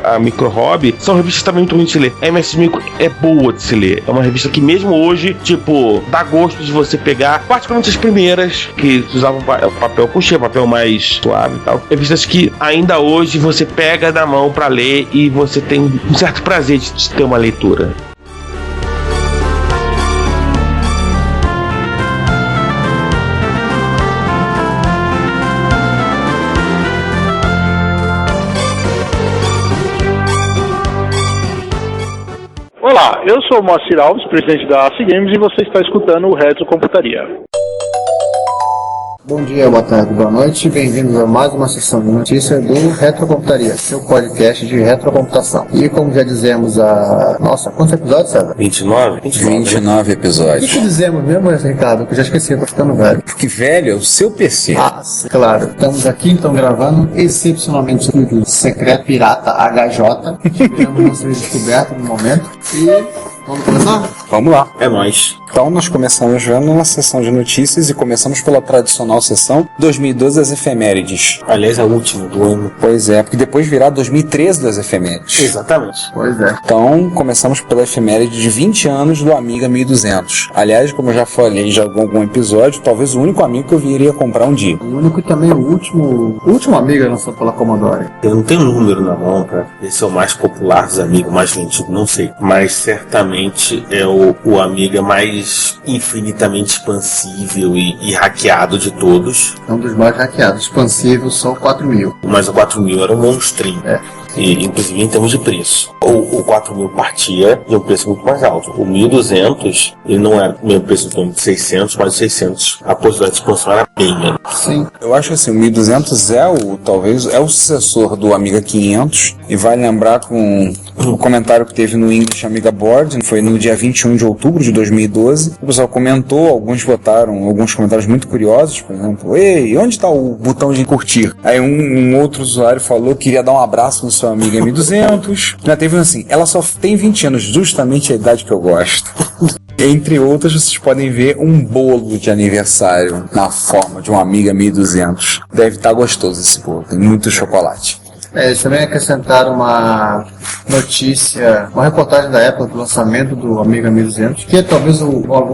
a Micro Hobby, são revistas também muito ruins de se ler. A MSX Micro é boa de se ler. É uma revista que mesmo hoje, tipo, dá gosto de você pegar, particularmente as primeiras, que usavam papel couché, papel mais suave e tal. Revistas que ainda hoje você pega na mão pra ler e você tem um certo prazer de ter uma leitura. Olá, eu sou o Moacir Alves, presidente da AC Games, e você está escutando o Retrocomputaria. Bom dia, boa tarde, boa noite. Bem-vindos a mais uma sessão de notícias do Retrocomputaria, seu podcast de retrocomputação. E como já dizemos Nossa, quantos episódios, César? 29 O que dizemos mesmo, Ricardo? Que eu já esqueci, eu tô ficando velho. Porque velho é o seu PC. Ah, sim, claro. Estamos aqui, então, gravando excepcionalmente o estúdio secreto pirata HJ. Tivemos nosso descoberto no momento. E vamos começar? Vamos lá. É nóis. Então nós começamos já na sessão de notícias e começamos pela tradicional sessão 2012 das efemérides. Aliás, é a última do ano. Pois é, porque depois virá 2013 das efemérides. Exatamente. Pois é. Então começamos pela efeméride de 20 anos do Amiga 1200. Aliás, como eu já falei já em algum episódio, talvez o único amigo que eu viria comprar um dia. O único e também o último amigo lançado pela Commodore. Eu não tenho um número na mão pra ver se é o mais popular dos amigos, mais vendido, não sei. Mas certamente é o Amiga mais infinitamente expansível e hackeado de todos. É um dos mais hackeados. Expansível só o 4000. Mas o 4000 era um monstrinho. E, inclusive em termos de preço. O 4000 partia de um preço muito mais alto. O 1200, ele não era o mesmo preço do 600, mas o 600, a possibilidade de expansão era bem menos. Sim. Eu acho que assim, o 1200 talvez é o sucessor do Amiga 500 e vai lembrar com o comentário que teve no English Amiga Board, foi no dia 21 de outubro de 2012. O pessoal comentou, alguns botaram alguns comentários muito curiosos, por exemplo, ei, onde está o botão de curtir? Aí um outro usuário falou que queria dar um abraço no seu Amiga 1200. Já teve assim, ela só tem 20 anos, justamente a idade que eu gosto. Entre outras, vocês podem ver um bolo de aniversário na forma de um Amiga 1200. Deve estar gostoso esse bolo, tem muito chocolate. Eles também acrescentaram uma notícia, uma reportagem da Apple do lançamento do Amiga 1200, que é talvez o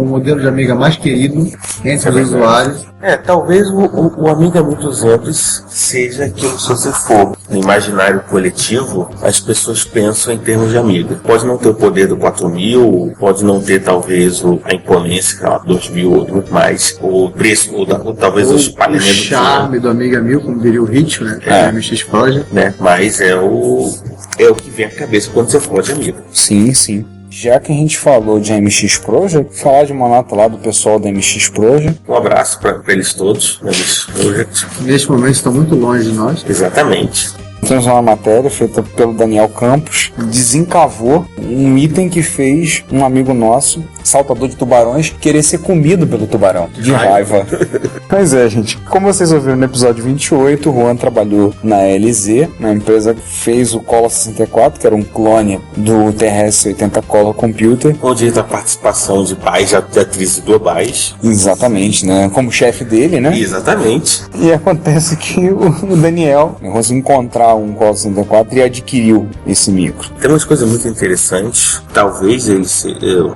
modelo de Amiga mais querido entre os usuários. Talvez o Amiga 1200 seja aquilo que, se você for no imaginário coletivo, as pessoas pensam em termos de Amiga. Pode não ter o poder do 4000, pode não ter talvez a imponência, que é 2000 ou muito mais, o preço, ou talvez o espalhamento. O charme do Amiga 1000, como diria o Ritmo, né? Que é o MX Project. Né? Mas é o que vem à cabeça quando você fala de Amiga. Sim, sim. Já que a gente falou de MX Project, falar de uma nota lá do pessoal da MX Project. Um abraço para eles todos, da MX Project. Neste momento estão muito longe de nós. Exatamente. Temos uma matéria feita pelo Daniel Campos, desencavou um item que fez um amigo nosso, saltador de tubarões, querer ser comido pelo tubarão, de raiva. Pois é, gente. Como vocês ouviram no episódio 28, o Juan trabalhou na LZ, na empresa que fez o Color 64, que era um clone do TRS-80 Color Computer. Com direito à participação de pais de atrizes globais. Exatamente, né? Como chefe dele, né? Exatamente. E acontece que o Daniel conseguiu encontrar um Color 64 e adquiriu esse micro. Tem umas coisas muito interessantes. Talvez ele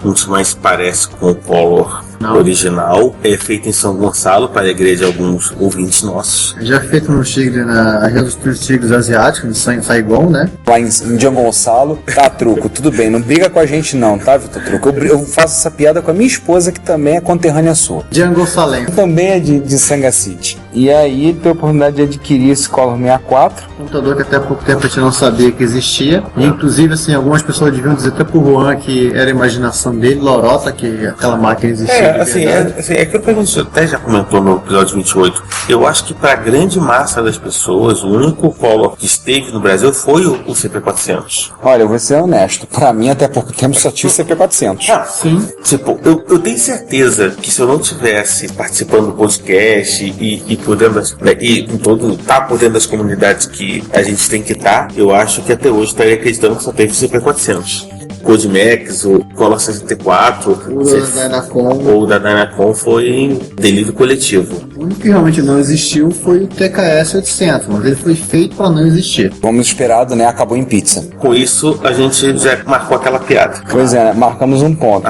um dos mais parece com o Color original. É feito em São Gonçalo, para a alegria de alguns ouvintes nossos. Já feito no Tigre, na região dos Tigres Asiáticos, em Saigon, né? Lá em São Gonçalo. Tá, Truco, tudo bem. Não briga com a gente não, tá, Vitor Truco? Eu faço essa piada com a minha esposa, que também é conterrânea sua. Django Salem. Também é de Sanga City. E aí, tem a oportunidade de adquirir esse Color 64. Computador que até há pouco tempo a gente não sabia que existia. E, inclusive, assim, algumas pessoas deviam dizer até pro Juan que era a imaginação dele, lorota, que aquela máquina existia. É aquilo que a gente até já comentou no episódio 28. Eu acho que para a grande massa das pessoas, o único Color que esteve no Brasil foi o CP400. Olha, eu vou ser honesto. Para mim, até pouco tempo, só tinha o CP400. Sim. Tipo, eu tenho certeza que se eu não tivesse participando do podcast e por dentro das, e em todo, por dentro das comunidades que a gente tem que estar, eu acho que até hoje estaria acreditando que só teve o CP400. Codimex, o Color 64, ou da Dynacom foi em delírio coletivo. O único que realmente não existiu foi o TKS 800, mas ele foi feito para não existir. Vamos esperado, né? Acabou em pizza. Com isso, a gente já marcou aquela piada. Pois é, marcamos um ponto.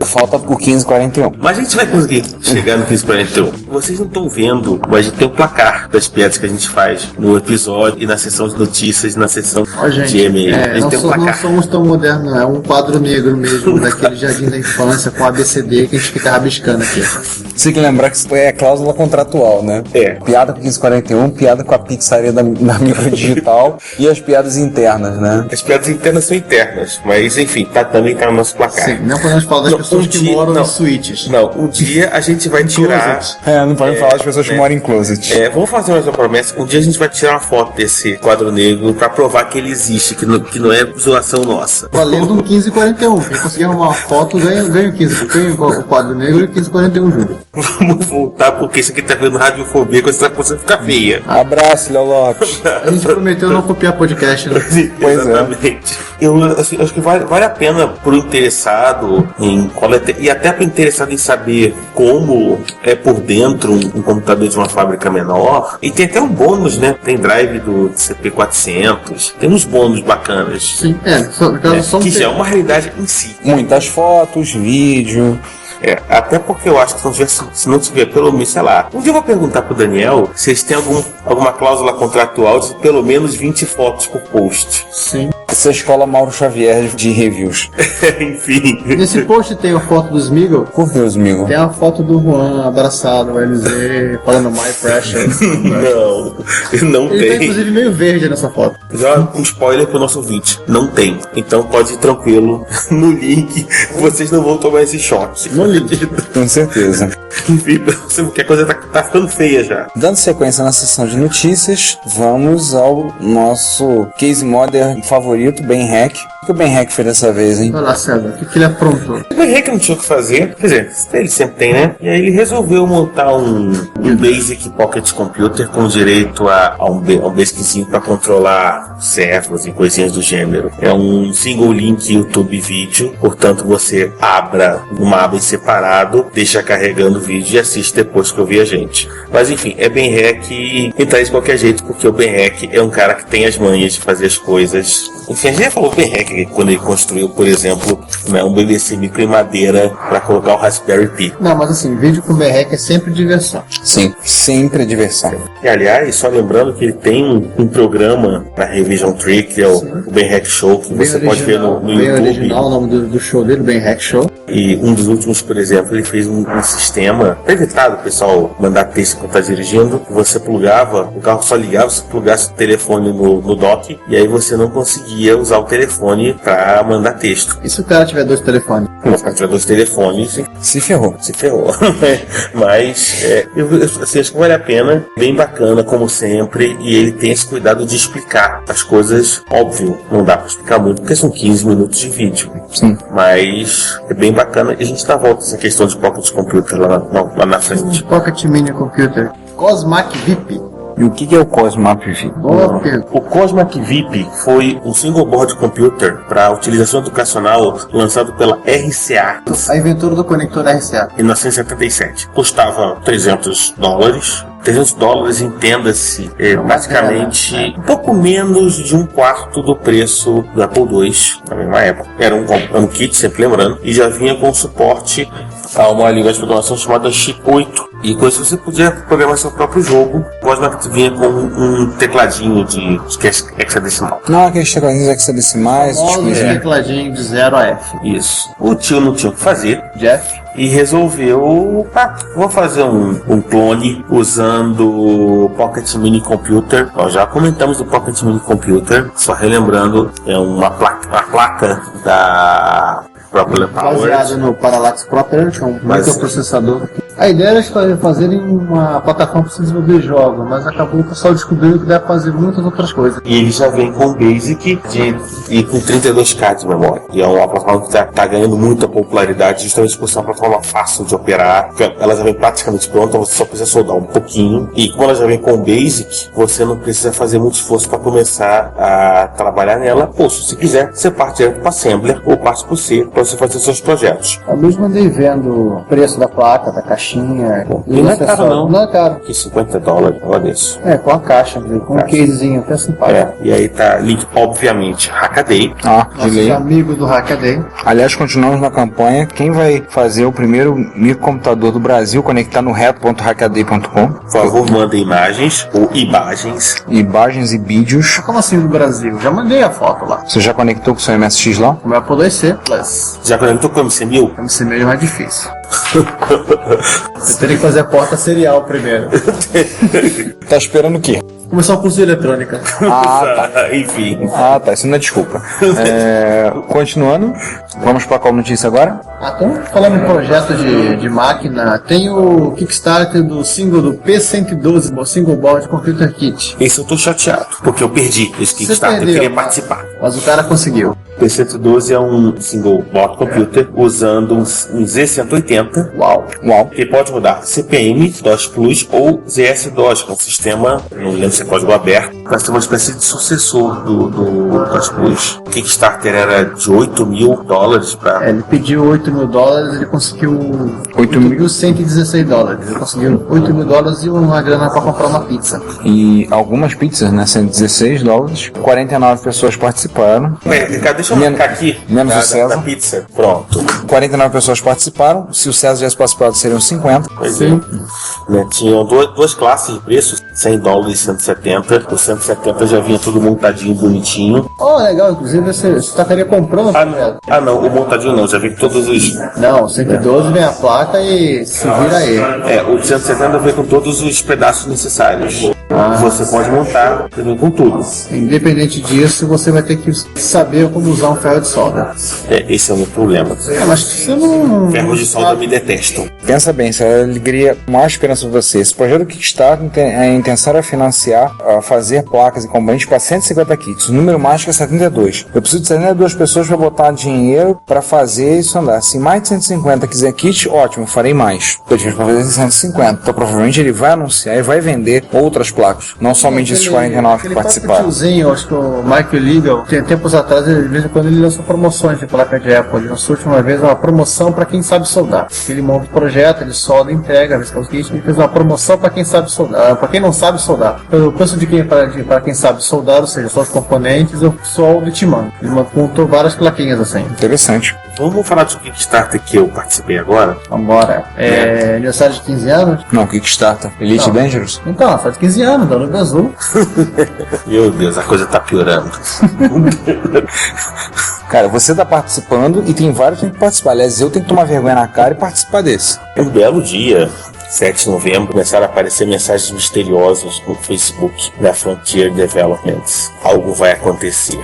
Falta o 1541. Mas a gente vai conseguir chegar no 1541. Vocês não estão vendo, mas a gente tem o placar das piadas que a gente faz no episódio e na sessão de notícias e na sessão de e-mail. A gente tem um placar. Não somos tão modernos, não. É um quadro negro mesmo, daquele jardim da infância com ABCD que a gente fica rabiscando aqui. Você tem que lembrar que isso é cláusula contratual, né? É. Piada com 1541, piada com a pizzaria da Microdigital e as piadas internas, né? As piadas internas são internas, mas enfim, também tá no nosso placar. Sim, não podemos falar das pessoas que moram em suítes. Não, um dia a gente vai tirar... Não podemos falar das pessoas que moram em closet. Vamos fazer mais uma promessa. Um dia a gente vai tirar uma foto desse quadro negro pra provar que ele existe, que não é zoação nossa. Valendo um 1541. Quem conseguir arrumar uma foto ganha o 15. Tem o quadro negro e o 1541 junto. Vamos voltar, porque isso aqui tá vendo radiofobia, quando essa coisa fica feia. Abraço, Léo Lopes. A gente prometeu não copiar podcast, né? Pois Exatamente. Eu acho que vale a pena pro interessado em e até pro interessado em saber como é por dentro um computador de uma fábrica menor. E tem até um bônus, né? Tem drive do CP400, tem uns bônus bacanas. Sim, que já é uma realidade em si. Muitas fotos, vídeo. Até porque eu acho que se não tiver pelo menos, sei lá, um dia eu vou perguntar pro Daniel se eles têm alguma cláusula contratual de pelo menos 20 fotos por post. Sim. Essa é a escola Mauro Xavier de reviews. Enfim. Nesse post tem a foto do Smiggle. Por que o Smiggle? Tem a foto do Juan abraçado, o LZ, falando My Precious. Não Ele tem. tá inclusive meio verde nessa foto. Já um spoiler pro nosso ouvinte. Não tem. Então pode ir tranquilo no link. Vocês não vão tomar esse choque. No link. Com certeza. Enfim, porque a coisa tá ficando feia já. Dando sequência na sessão de notícias, vamos ao nosso case modern favorito, Ben Hack. O que o Ben Hack fez dessa vez, hein? Olha lá, César, o que ele aprontou? O Ben Hack não tinha o que fazer. Quer dizer, ele sempre tem, né? E aí ele resolveu montar um Basic Pocket Computer com direito a um BASICzinho para controlar servos e coisinhas do gênero. É um single link YouTube vídeo, portanto você abra uma aba em separado, deixa carregando o vídeo e assiste depois que ouvir a gente. Mas enfim, é Ben Hack e tá de qualquer jeito, porque o Ben Hack é um cara que tem as manhas de fazer as coisas. Enfim, a gente já falou Ben Hack quando ele construiu, por exemplo, um BBC micro em madeira para colocar o Raspberry Pi. Não, mas assim, vídeo com Ben Hack é sempre diversão. Sim, sempre diversão. E aliás, só lembrando que ele tem um programa na Revision Tree, que é o Ben Hack Show, que bem você original, pode ver no bem YouTube. Original, o nome do show dele, Ben Hack Show. E um dos últimos, por exemplo, ele fez um sistema para evitar o pessoal mandar texto quando está dirigindo, que você plugava, o carro só ligava se plugasse o telefone no dock, e aí você não conseguia usar o telefone para mandar texto. E se o cara tiver 2 telefones? Se o cara tiver 2 telefones, se ferrou. Mas eu assim, acho que vale a pena, bem bacana como sempre, e ele tem esse cuidado de explicar as coisas. Óbvio, não dá para explicar muito porque são 15 minutos de vídeo. Sim. Mas é bem bacana e a gente dá volta essa questão de Pocket Computer lá na frente. Pocket Mini Computer. Cosmac VIP. E o que é o Cosmac VIP? O Cosmac VIP foi um single board computer para utilização educacional lançado pela RCA. A inventora do conector RCA. Em 1977. Custava $300. $300, entenda-se, basicamente um pouco menos de um quarto do preço do Apple II na mesma época. Era um kit, sempre lembrando, e já vinha com suporte a uma linguagem de programação chamada Chip 8. E com isso você podia programar seu próprio jogo. O Cosmac vinha com um tecladinho de hexadecimal. Não, aqueles tecladinhos hexadecimais. Tecladinho de 0 a F. Isso. O tio não tinha o que fazer. Jeff. E resolveu, vou fazer um clone usando o Pocket Mini Computer. Nós já comentamos do Pocket Mini Computer, só relembrando, é uma placa da Propeller Power. Baseado no Parallax Propeller, que é um microprocessador. A ideia era fazerem uma plataforma para se desenvolver jogos, mas acabou o pessoal descobrindo que dá para fazer muitas outras coisas. E ele já vem com Basic e com 32K de memória. E é uma plataforma que está ganhando muita popularidade justamente por ser uma plataforma fácil de operar. Ela já vem praticamente pronta, você só precisa soldar um pouquinho. E quando ela já vem com Basic, você não precisa fazer muito esforço para começar a trabalhar nela. Ou se você quiser, você parte direto para Assembler ou parte para o C para você fazer seus projetos. Eu mesmo andei vendo o preço da placa, da caixinha. E não é caro não. Não é caro. Que $50, olha isso. Com a caixa, com um casezinho até simpático. E aí tá link, obviamente, Hackaday. Nossos amigos do Hackaday. Aliás, continuamos na campanha. Quem vai fazer o primeiro microcomputador do Brasil conectar no reto.hackaday.com? Por favor, manda imagens ou imagens. Imagens e vídeos. Como assim do Brasil? Já mandei a foto lá. Você já conectou com o seu MSX lá? O meu Apple IIc Plus. Já conectou com o MC1000? MC1000 é mais difícil. Você teria que fazer a porta serial primeiro. Tá esperando o quê? Começar o curso de eletrônica. Ah, tá. Enfim. Ah, tá. Isso não é desculpa. Continuando, vamos para qual notícia agora? Então, falando em projeto de máquina, tem o Kickstarter do single do P112, o Single Board Computer Kit. Esse eu tô chateado, porque eu perdi esse Kickstarter, eu queria participar. Mas o cara conseguiu. O P112 é um single board computer usando um Z180. Uau. Que pode rodar CPM, DOS Plus ou ZS-DOS, que é um sistema, não lembro se é código aberto, mas tem uma espécie de sucessor do DOS Plus. O Kickstarter era de $8.000 para... Ele pediu $8.000, ele conseguiu $8.116. Ele conseguiu $8.000 e uma grana para comprar uma pizza. E algumas pizzas, né? $116. 49 pessoas participaram. Deixa eu marcar aqui. Menos o César. Da pizza. Pronto. 49 pessoas participaram. Se o César tivesse participado, seriam 50. Pois é. Né, tinham duas classes de preços, $100 e 170. O 170 já vinha tudo montadinho, bonitinho. Legal. Inclusive, você estaria comprando. Não. O montadinho não. Já vem todos os... Não, o 112 vem a placa e se vira aí. O 170 vem com todos os pedaços necessários. Você pode montar, vem com tudo. Independente disso, você vai ter que saber como usar um ferro de solda. Esse é o meu problema. Mas você não... Ferros de solda me detestam. Pensa bem, se a alegria, maior esperança de você. Esse projeto do Kickstarter, a intenção era financiar, fazer placas e componentes para 150 kits. O número mágico é 72. Eu preciso de 72 pessoas para botar dinheiro para fazer isso andar. Se mais de 150 quiser kit, ótimo, farei mais. Eu tive para fazer 150. Então provavelmente ele vai anunciar e vai vender outras placas. Não somente esses 49 que participaram. Tiozinho, acho que o Michael Legal, tem tempos atrás, de vez em quando ele lançou promoções de placa de Apple. Ele lançou uma vez uma promoção para quem sabe soldar. Ele monta o projeto, ele solda, entrega, vê se é o kit, ele fez uma promoção para quem sabe soldar, para quem não sabe soldar. O preço de quem para quem sabe soldar, ou seja, só os componentes, eu soldo e te mando. Ele montou várias plaquinhas assim. Interessante. Vamos falar do Kickstarter que eu participei agora? Vambora. Aniversário de 15 anos? Não, Kickstarter. Elite Dangerous? Então, faz 15 anos, da Nuvem Azul. Meu Deus, a coisa tá piorando. Cara, você tá participando e tem vários que tem que participar. Aliás, eu tenho que tomar vergonha na cara e participar desse. Um belo dia, 7 de novembro, começaram a aparecer mensagens misteriosas no Facebook da Frontier Developments. Algo vai acontecer.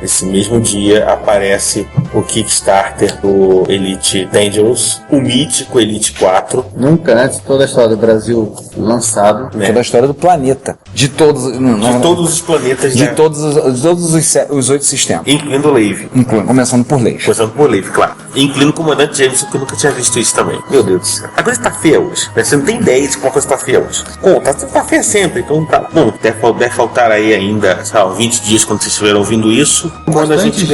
Esse mesmo dia aparece o Kickstarter do Elite Dangerous, o mítico Elite 4. Nunca antes toda a história do Brasil lançado. Né? Toda a história do planeta. De todos os planetas. De todos os 8 sistemas. Incluindo o Lave. Começando por Lave. Começando por Lave, claro. Incluindo o comandante Jameson, que eu nunca tinha visto isso também. Meu Deus do céu. A coisa tá feia hoje. Você não tem ideia de como a coisa tá feia hoje. Tá feia sempre, então tá. Bom, deve faltar aí ainda, sei lá, 20 dias quando vocês estiverem ouvindo isso. Bastante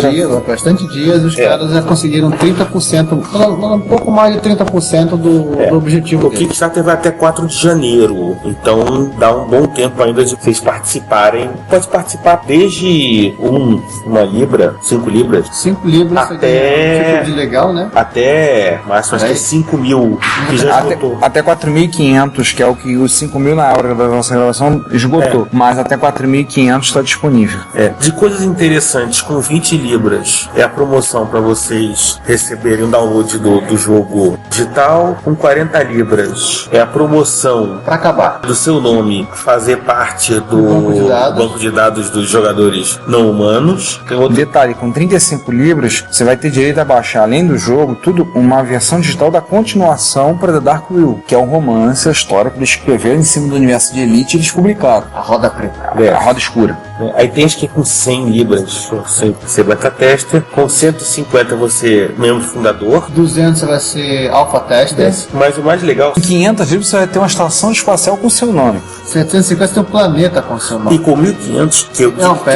dias, os caras já conseguiram 30%, um pouco mais de 30% do objetivo. O Kickstarter vai até 4 de janeiro, então dá um bom tempo ainda de vocês participarem. Pode participar desde uma libra, 5 libras. 5 libras até tipo de legal, né? Até, mas acho que é 5 mil, que já esgotou. Até 4.500, que é o que os 5 mil na hora da nossa gravação esgotou. Mas até 4.500 está disponível. De coisas interessantes, com 20 libras é a promoção para vocês receberem um download do jogo digital. Com 40 libras é a promoção para acabar do seu nome fazer parte do banco de dados dos jogadores não humanos. Tem outro detalhe, com 35 libras você vai ter direito a baixar, além do jogo, tudo uma versão digital da continuação para The Dark Will, que é um romance, a história que eles escreveram em cima do universo de Elite e eles publicaram. A roda preta. A roda escura. Aí tem que com 100 libras você ser beta tester, com 150 você membro fundador, 200 você vai ser alpha tester, mas o mais legal, em 500 libras você vai ter uma estação espacial com seu nome, 750 você tem um planeta com seu nome, e com 1500 que eu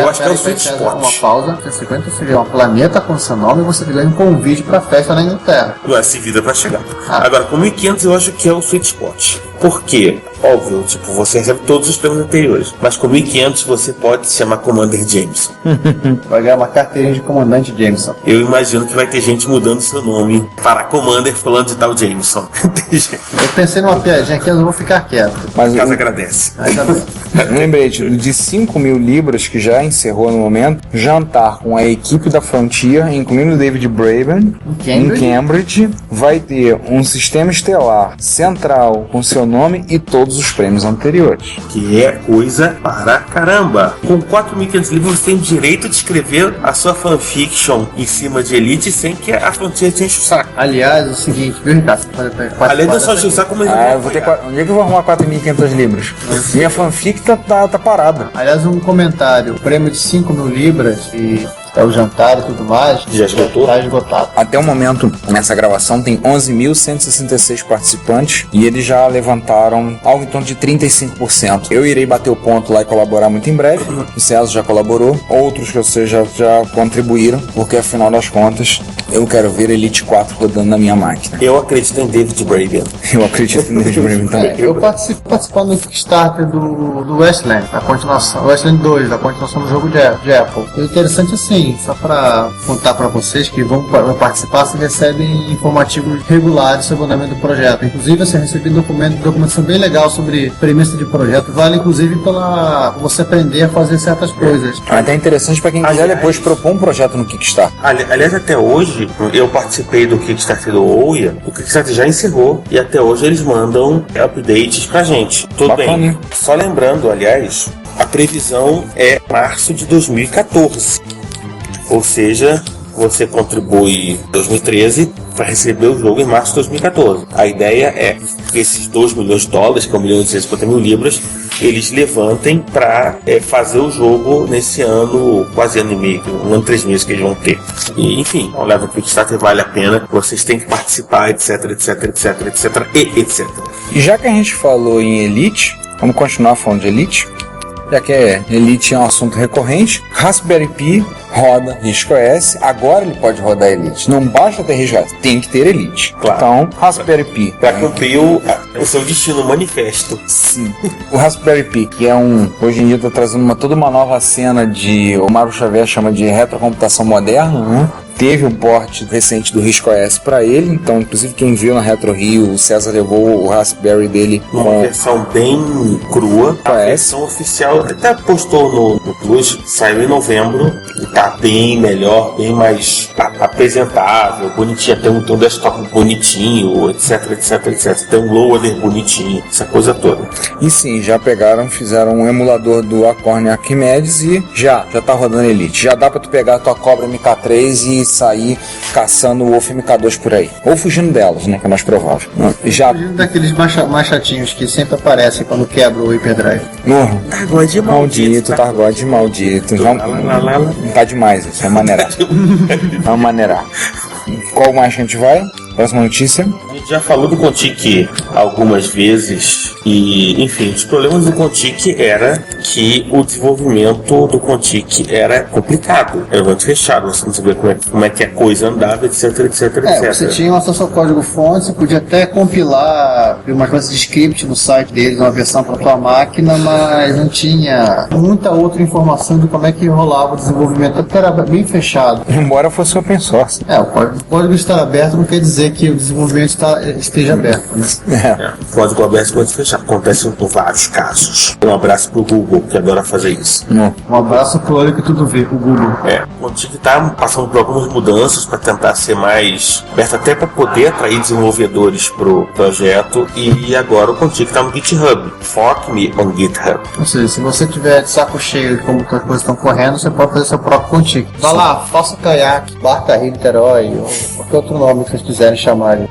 acho que é o sweet spot. Uma pausa, 750 você vê um planeta com seu nome e você ganha um convite pra festa na Inglaterra. Se vida pra chegar. Agora com 1500 eu acho que é o sweet spot. Por quê? Óbvio, você recebe todos os prêmios anteriores, mas com 1500 você pode se chamar Commander Jameson. Vai ganhar uma carteirinha de comandante Jameson. Eu imagino que vai ter gente mudando seu nome para Commander falando de tal Jameson. Eu pensei numa piadinha aqui, mas eu vou ficar quieto. Mas o caso agradece. Ainda bem. Um lembrete de 5 mil libras, que já encerrou no momento, jantar com a equipe da Frontier, incluindo David Braben, em Cambridge. Vai ter um sistema estelar central com seu nome e todos os prêmios anteriores. Que é coisa para caramba. Com 4.500 livros, você tem o direito de escrever a sua fanfiction em cima de Elite sem que a Frontier te enche o saco. Aliás, é o seguinte, viu, Ricardo? Além de só encher o saco, mas Eu vou ter onde é que eu vou arrumar 4.500 libras? Minha fanfic tá parada. Aliás, um comentário. O prêmio de 5 mil libras e o jantar e tudo mais. Já esgotou? Tá esgotado. Até o momento, nessa gravação, tem 11.166 participantes e eles já levantaram algo em torno de 35%. Eu irei bater o ponto lá e colaborar muito em breve. O César já colaborou, outros que vocês já contribuíram, porque afinal das contas, eu quero ver Elite 4 rodando na minha máquina. Eu acredito em David Braben. Eu acredito em David Braben também. Eu participando do Kickstarter do Westland, a continuação, Westland 2, a continuação do jogo de Apple. O interessante assim, só para contar para vocês que vão participar, você recebem informativos regulares sobre o andamento do projeto. Inclusive, você recebe documentação bem legal sobre premissa de projeto. Vale, inclusive, para você aprender a fazer certas coisas. É até interessante para quem quiser depois propor um projeto no Kickstarter. Aliás, até hoje, eu participei do Kickstarter do Ouya. O Kickstarter já encerrou e até hoje eles mandam updates pra gente. Tudo Bacana. bem. Só lembrando, aliás, a previsão é março de 2014. Ou seja, você contribui em 2013 para receber o jogo em março de 2014. A ideia é que esses 2 milhões de dólares, que é 1.250.000 libras, eles levantem para fazer o jogo nesse ano, quase ano e meio, um ano e 3 meses que eles vão ter. E, enfim, o Level Kickstarter vale a pena, vocês têm que participar, etc, etc, etc, etc, e etc. E já que a gente falou em Elite, vamos continuar falando de Elite. Já que Elite é um assunto recorrente, Raspberry Pi roda RISC-OS, agora ele pode rodar Elite. Não basta ter RISC-OS, tem que ter Elite. Claro. Então, Raspberry Pi. Para cumprir o seu destino manifesto. Sim. O Raspberry Pi, que é hoje em dia está trazendo toda uma nova cena de, o Mário Xavier chama de retrocomputação moderna, né? Teve um port recente do RISC-OS para ele, então inclusive quem viu na Retro Rio, o César levou o Raspberry dele uma com versão bem crua. A versão oficial até postou no Plus, saiu em novembro e tá bem melhor, bem mais apresentável, bonitinho, tem um desktop bonitinho, etc, etc, etc. Tem um loader bonitinho, essa coisa toda. E sim, já fizeram um emulador do Acorn Archimedes e já tá rodando Elite. Já dá pra tu pegar a tua Cobra MK3 e sair caçando o Wolf MK2 por aí. Ou fugindo delas, né, que é mais provável. Já... Fugindo daqueles mais chatinhos que sempre aparecem quando quebra o hyperdrive. Targode maldito, Targode maldito. Tá demais isso, é maneirar. Vamos maneirar. Qual mais que a gente vai? Próxima notícia. A gente já falou do Contic algumas vezes e, enfim, os problemas do Contic era que o desenvolvimento do Contic era complicado, era muito fechado, você não sabia como é que a coisa andava, etc, etc, etc. Você tinha acesso ao código-fonte, você podia até compilar uma classe de script no site deles, uma versão para tua máquina, mas não tinha muita outra informação de como é que rolava o desenvolvimento, porque era bem fechado. Embora fosse open source. O código estar aberto não quer dizer que o desenvolvimento esteja aberto. Né? O código aberto pode fechar. Acontece em vários casos. Um abraço pro Google, que adora fazer isso. Um abraço pro olho que tudo vê, o Google. O Contic tá passando por algumas mudanças para tentar ser mais aberto, até para poder atrair desenvolvedores pro projeto. E agora o Contic tá no GitHub. Fork me on GitHub. Ou seja, se você tiver de saco cheio de como as coisas estão correndo, você pode fazer seu próprio Contic. Vá lá, faça caiaque, Barca Rio Niterói, ou qualquer outro nome que vocês quiserem chamarem.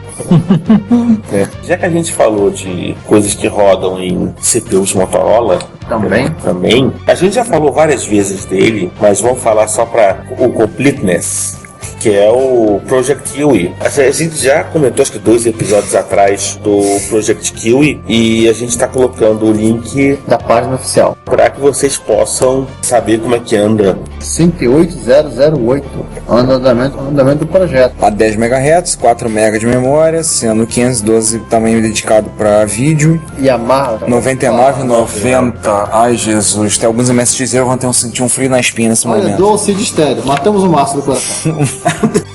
Já que a gente falou de coisas que rodam em CPUs Motorola, também, a gente já falou várias vezes dele, mas vamos falar só para o completeness, que é o Project Kiwi. A gente já comentou, acho que 2 episódios atrás, do Project Kiwi, e a gente está colocando o link da página oficial para que vocês possam saber como é que anda. 58008, andamento do projeto. A 10 MHz, 4 MB de memória, sendo 512 tamanho dedicado para vídeo. E a marra 99,90. Ai, Jesus, tem alguns MSX vão sentir um frio na espinha nesse momento. Olha, Dual Seed estéreo, matamos o Márcio do coração.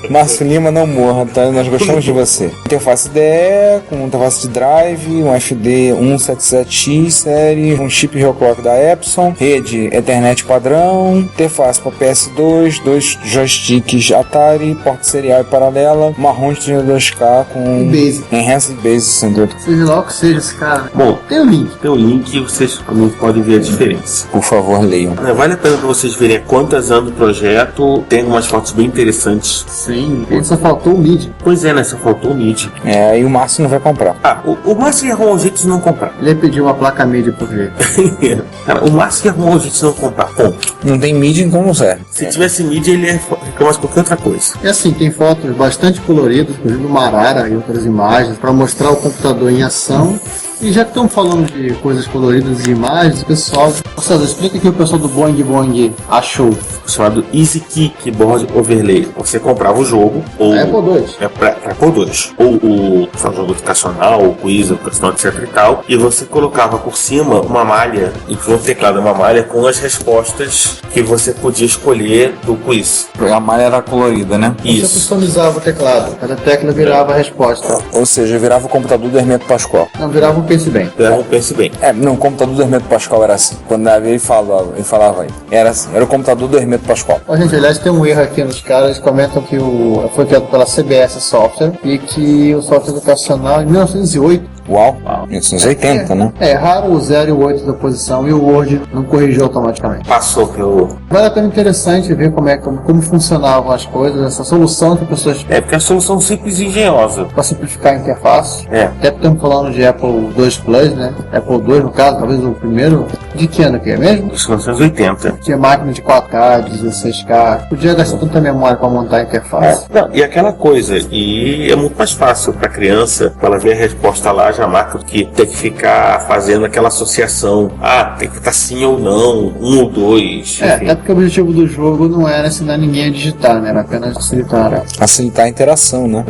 Márcio Lima, não morra, tá? Nós gostamos de você. Interface DE, com interface de drive, um FD 177X série, um chip Real-Clock da Epson, rede Ethernet padrão, interface para PS2, 2 joysticks Atari, porta serial e paralela, uma ROM de 32K com Enhanced Basic, sem dúvida. Seja lá o que seja esse cara. Bom, Tem o link. tem o link e vocês também podem ver a diferença. Por favor, leiam. Vale a pena para vocês verem quantas anos do projeto. Tem umas fotos bem interessantes. Sim. Só faltou o MIDI. Pois é, né? Só faltou o MIDI. Aí o Márcio não vai comprar. O Márcio ia arrumar um jeito de não comprar. Ele pediu uma placa MIDI por jeito. Cara, o Márcio ia arrumar um jeito de não comprar. Ponto. Não tem mídia, então não serve. Se tivesse mídia, ele ia reclamar de qualquer outra coisa. E assim, tem fotos bastante coloridas, inclusive uma arara e outras imagens, para mostrar o computador em ação. E já que estamos falando de coisas coloridas e imagens, pessoal, César, explica que o pessoal do Boing Boing achou. Chamado Easy Key Keyboard Overlay. Você comprava o jogo, ou Apple II. Pra Apple II, ou o jogo educacional, o quiz, educacional, etc e tal, e você colocava por cima uma malha, inclusive um teclado, uma malha com as respostas que você podia escolher do quiz. A malha era colorida, né? Você customizava o teclado, cada tecla virava a resposta. Ou seja, virava o computador do Hermeto Pascoal. Não, virava um Pense Bem. Virava um Pense Bem. Não, o computador do Hermeto Pascoal era assim. Quando ele falava aí. Era assim, era o computador do Hermeto Pascoal. Ó, gente, aliás, tem um erro aqui nos caras, eles comentam que foi criado pela CBS Software e que o software educacional em 1908. Uau, 1980, né? É raro o 0 e o 8 da posição e o Word não corrigiu automaticamente. Passou pelo... Vale a pena interessante ver como funcionavam as coisas, essa solução que as pessoas... porque é a solução simples e engenhosa. Para simplificar a interface. É. Até porque estamos falando de Apple II Plus, né? Apple II, no caso, talvez o primeiro. De que ano que é mesmo? Isso, 1980. Tinha máquina de 4K, 16K. Podia gastar tanta memória para montar a interface. Não, e aquela coisa, e é muito mais fácil para a criança, para ela ver a resposta lá, já marca que tem que ficar fazendo aquela associação. Tem que estar sim ou não, 1 ou 2. Até porque o objetivo do jogo não era ensinar ninguém a digitar, né? Era apenas facilitar. Facilitar a interação, né?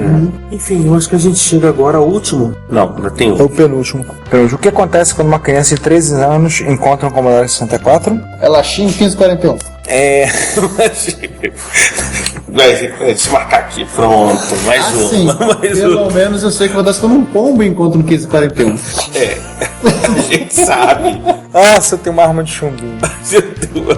Enfim, eu acho que a gente chega agora ao último. Não, ainda tem um. É o penúltimo. O que acontece quando uma criança de 13 anos encontra um Commodore 64? Ela xinga 1541. Deixa eu marcar aqui, pronto, mais um. Sim, pelo menos eu sei que vou dar como um pombo enquanto no 1541. A gente sabe. Você tem uma arma de chumbinho.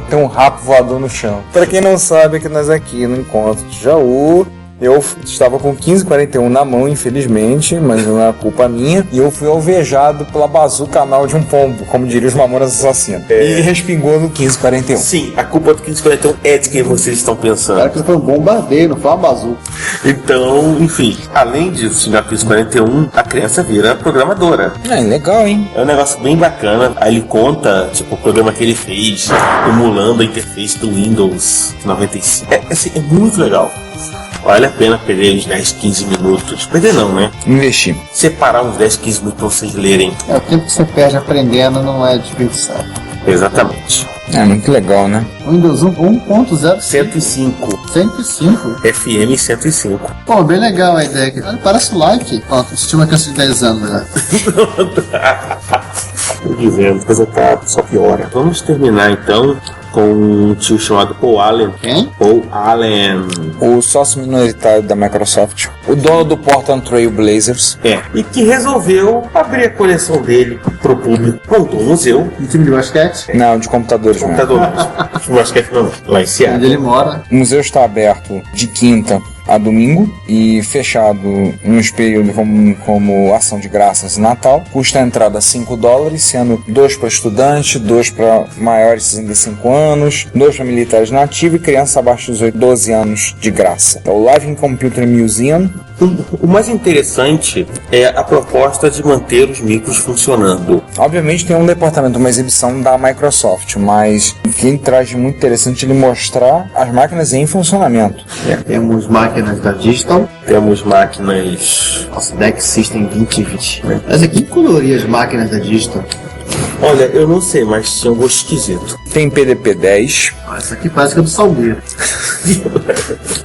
Tem um rapo voador no chão. Pra quem não sabe, é que nós aqui no encontro de Jaú, eu estava com 1541 na mão, infelizmente, mas não é culpa minha. E eu fui alvejado pela bazuca anal de um pombo, como diria os Mamonas Assassinos. E respingou no 1541. Sim, a culpa do 1541 é de quem vocês estão pensando. Claro que foi um bombardeio, não foi uma bazuca. Então, enfim, além disso, xingar 1541, a criança vira programadora. Legal, hein? É um negócio bem bacana. Aí ele conta, o programa que ele fez, emulando a interface do Windows 95. É muito legal. Vale a pena perder uns 10, 15 minutos. Perder não, né? Investir. Separar uns 10, 15 minutos pra vocês lerem. O tempo que você perde aprendendo não é desperdiçado. Exatamente. É muito legal, né? Windows 1.0 105. 105? FM 105. Pô, bem legal a ideia aqui. Parece like. Pronto, se tinha uma criança de 10 anos, né? Tô dizendo, a coisa tá só piora. Vamos terminar então com um tio chamado Paul Allen. Quem? Paul Allen. O sócio minoritário da Microsoft. O dono do Portland Trail Blazers. E que resolveu abrir a coleção dele pro público. Montou um museu. De time de basquete? Não, de computadores. Computador. De basquete não. Lá em Seattle. Onde ele mora. O museu está aberto de quinta a domingo e fechado em um período como ação de graças e Natal. Custa a entrada $5, sendo 2 para estudante, 2 para maiores de 65 anos, 2 para militares nativos e crianças abaixo dos 12 anos de graça. É o Living Computer Museum. O mais interessante é a proposta de manter os micros funcionando. Obviamente tem um departamento, uma exibição da Microsoft, mas o que traz de muito interessante é ele mostrar as máquinas em funcionamento. Temos máquinas da Digital. Temos máquinas... Nossa, Deck System 2020. Mas aqui coloria as máquinas da Digital. Olha, eu não sei, mas tinha um gosto esquisito. Tem PDP-10. Essa aqui parece que é do Salgueiro.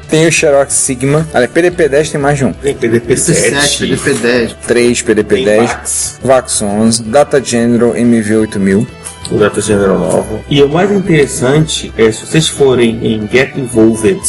Tem o Xerox Sigma. Olha, PDP-10 tem mais de um. Tem PDP-7, PDP-10. 3 PDP-10. VAX 11. Data General MV8000. O Data General novo. E o mais interessante é, se vocês forem em Get Involved,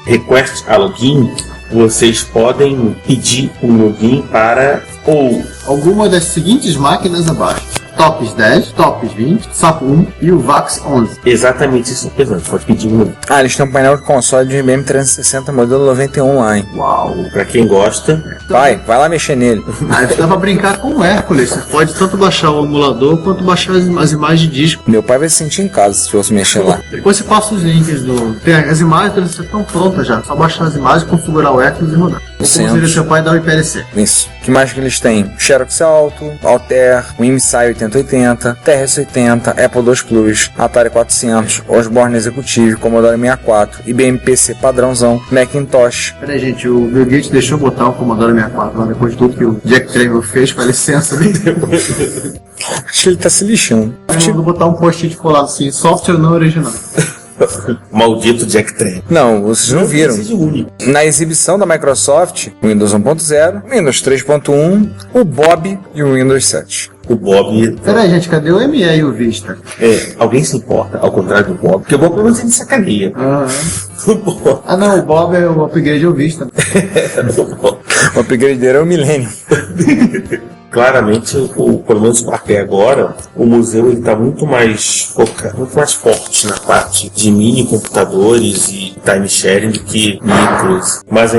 request a login, vocês podem pedir um login para ou alguma das seguintes máquinas abaixo: Tops 10, Tops 20, SAP 1 e o VAX 11. exatamente isso, pessoal. Pode pedir um login. Ah, eles têm um painel de console de IBM 360 modelo 91 online. Uau! Para quem gosta, Vai lá mexer nele. Aí dá pra brincar com o Hércules. Você pode tanto baixar o emulador quanto baixar as imagens de disco. Meu pai vai se sentir em casa se fosse mexer lá. Depois você passa os links do. As imagens estão prontas já. Só baixar as imagens, configurar o Hércules e rodar. Como seria seu pai dar o IPLC. Isso. O que mais que eles têm? Xerox Alto, Altair, MSI 8080, TRS-80, Apple II Plus, Atari 400, Osborne Executive, Commodore 64, IBM PC padrãozão, Macintosh. Peraí, gente, o Bill Gates deixou botar o Commodore 64 lá depois de tudo que o Jack Traver fez, com a licença dele. Acho que ele tá se lixando. Eu vou botar um post-it colado assim: software não original. maldito Jack Tran. Não, vocês não viram. Na exibição da Microsoft, Windows 1.0, Windows 3.1, o Bob e o Windows 7. O Bob. Peraí, gente, cadê o ME e o Vista? Alguém se importa, ao contrário do Bob? Porque o Bob pelo menos ele sacaneia. Ah, não, o Bob é o upgrade ao Vista. O upgrade dele é o Millennium. Claramente, pelo menos até agora, o museu ele está muito mais focado, muito mais forte na parte de mini computadores e time sharing do que micros. Mas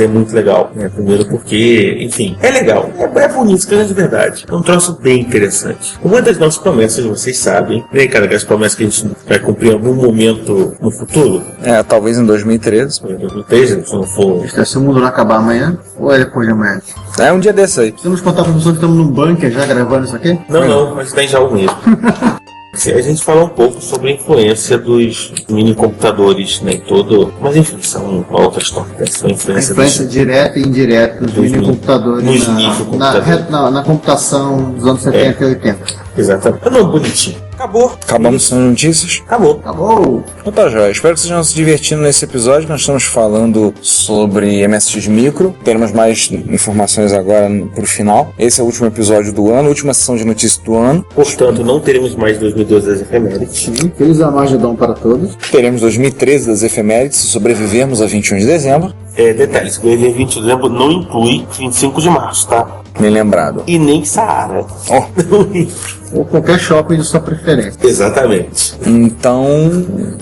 é muito legal, né? Primeiro porque, enfim, é legal, é bonito, que é de verdade. É um troço bem interessante. Uma das nossas promessas, vocês sabem, né, cara, que as promessas que a gente vai cumprir em algum momento no futuro. Talvez em 2013. Em 2013, se não for. Se o mundo não acabar amanhã, ou é depois de amanhã? É um dia desse aí. Vamos contar para pessoas que estamos num bunker já gravando isso aqui? Não, mas tem já o mesmo. A gente fala um pouco sobre a influência dos mini computadores, né, mas enfim, são uma outra história. São a influência direta e indireta dos mini computadores na computação dos anos 70 e 80. Exatamente. Não, bonitinho. Acabamos com as notícias? Acabou. Então tá, jóia. Espero que vocês estejam se divertindo nesse episódio. Nós estamos falando sobre MSX Micro. Teremos mais informações agora pro final. Esse é o último episódio do ano, última sessão de notícias do ano. Portanto, não teremos mais 2012 das efemérides. Sim, feliz Armagedon para todos. Teremos 2013 das efemérides, se sobrevivermos a 21 de dezembro. Detalhe, sobreviver 20 de dezembro não inclui 25 de março, tá? Bem lembrado. E nem Saara. Ou qualquer shopping de sua preferência. Exatamente. Então,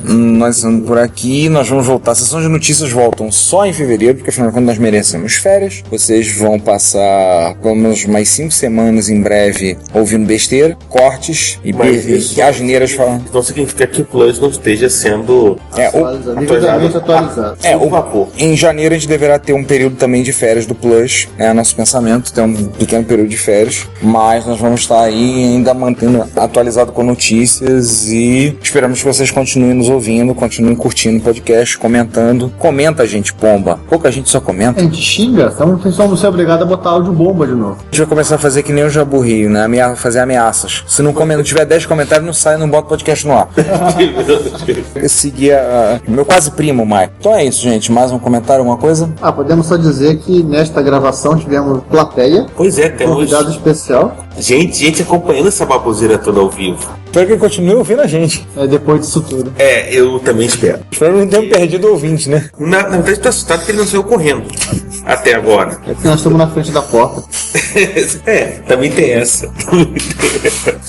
nós estamos por aqui. Nós vamos voltar. As sessões de notícias voltam só em fevereiro, porque afinal de contas nós merecemos férias. Vocês vão passar pelo menos mais 5 semanas em breve ouvindo besteira, cortes e asneiras falando. Não significa que o Plus não esteja sendo atualizado. O vapor. Em janeiro a gente deverá ter um período também de férias do Plus. É nosso pensamento, ter um pequeno período de férias. Mas nós vamos estar aí ainda mantendo atualizado com notícias e esperamos que vocês continuem nos ouvindo, continuem curtindo o podcast, comentando. Comenta, gente, pomba. Pouca gente só comenta. A gente xinga, então vamos ser obrigados a botar áudio bomba de novo. A gente vai começar a fazer que nem o Jabu Rio, né? Fazer ameaças. Se não tiver 10 comentários, não sai, não bota o podcast no ar. Eu segui meu quase primo, Mike. Então é isso, gente. Mais um comentário, alguma coisa? Podemos só dizer que nesta gravação tivemos plateia. Pois é, temos convidado especial. Gente acompanhando essa baboseira toda ao vivo. Espero que ele continue ouvindo a gente. Depois disso tudo. Eu também espero. Espero que não tenham perdido o ouvinte, né? Na verdade, estou assustado que ele não saiu correndo até agora. É porque nós estamos na frente da porta. Também tem essa.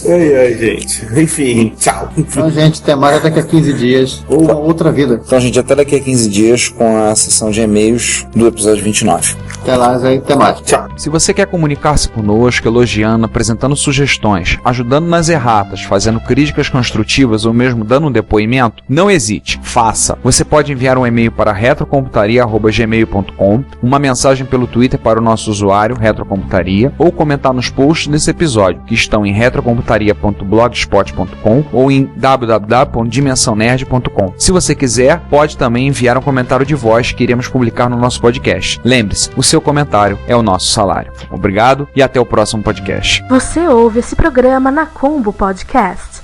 Ai, gente. Enfim, tchau. Então, gente, até mais daqui a 15 dias. Ou uma outra vida. Então, gente, até daqui a 15 dias com a sessão de e-mails do episódio 29. Até lá, até mais. Tchau. Se você quer comunicar-se conosco, elogiando, apresentando sugestões, ajudando nas erratas, fazendo críticas construtivas ou mesmo dando um depoimento, não hesite, faça. Você pode enviar um e-mail para retrocomputaria@gmail.com, uma mensagem pelo Twitter para o nosso usuário, Retrocomputaria, ou comentar nos posts desse episódio, que estão em retrocomputaria.blogspot.com ou em www.dimensãonerd.com. Se você quiser, pode também enviar um comentário de voz que iremos publicar no nosso podcast. Lembre-se, o seu comentário é o nosso salário. Obrigado e até o próximo podcast. Você ouve esse programa na Combo Podcast.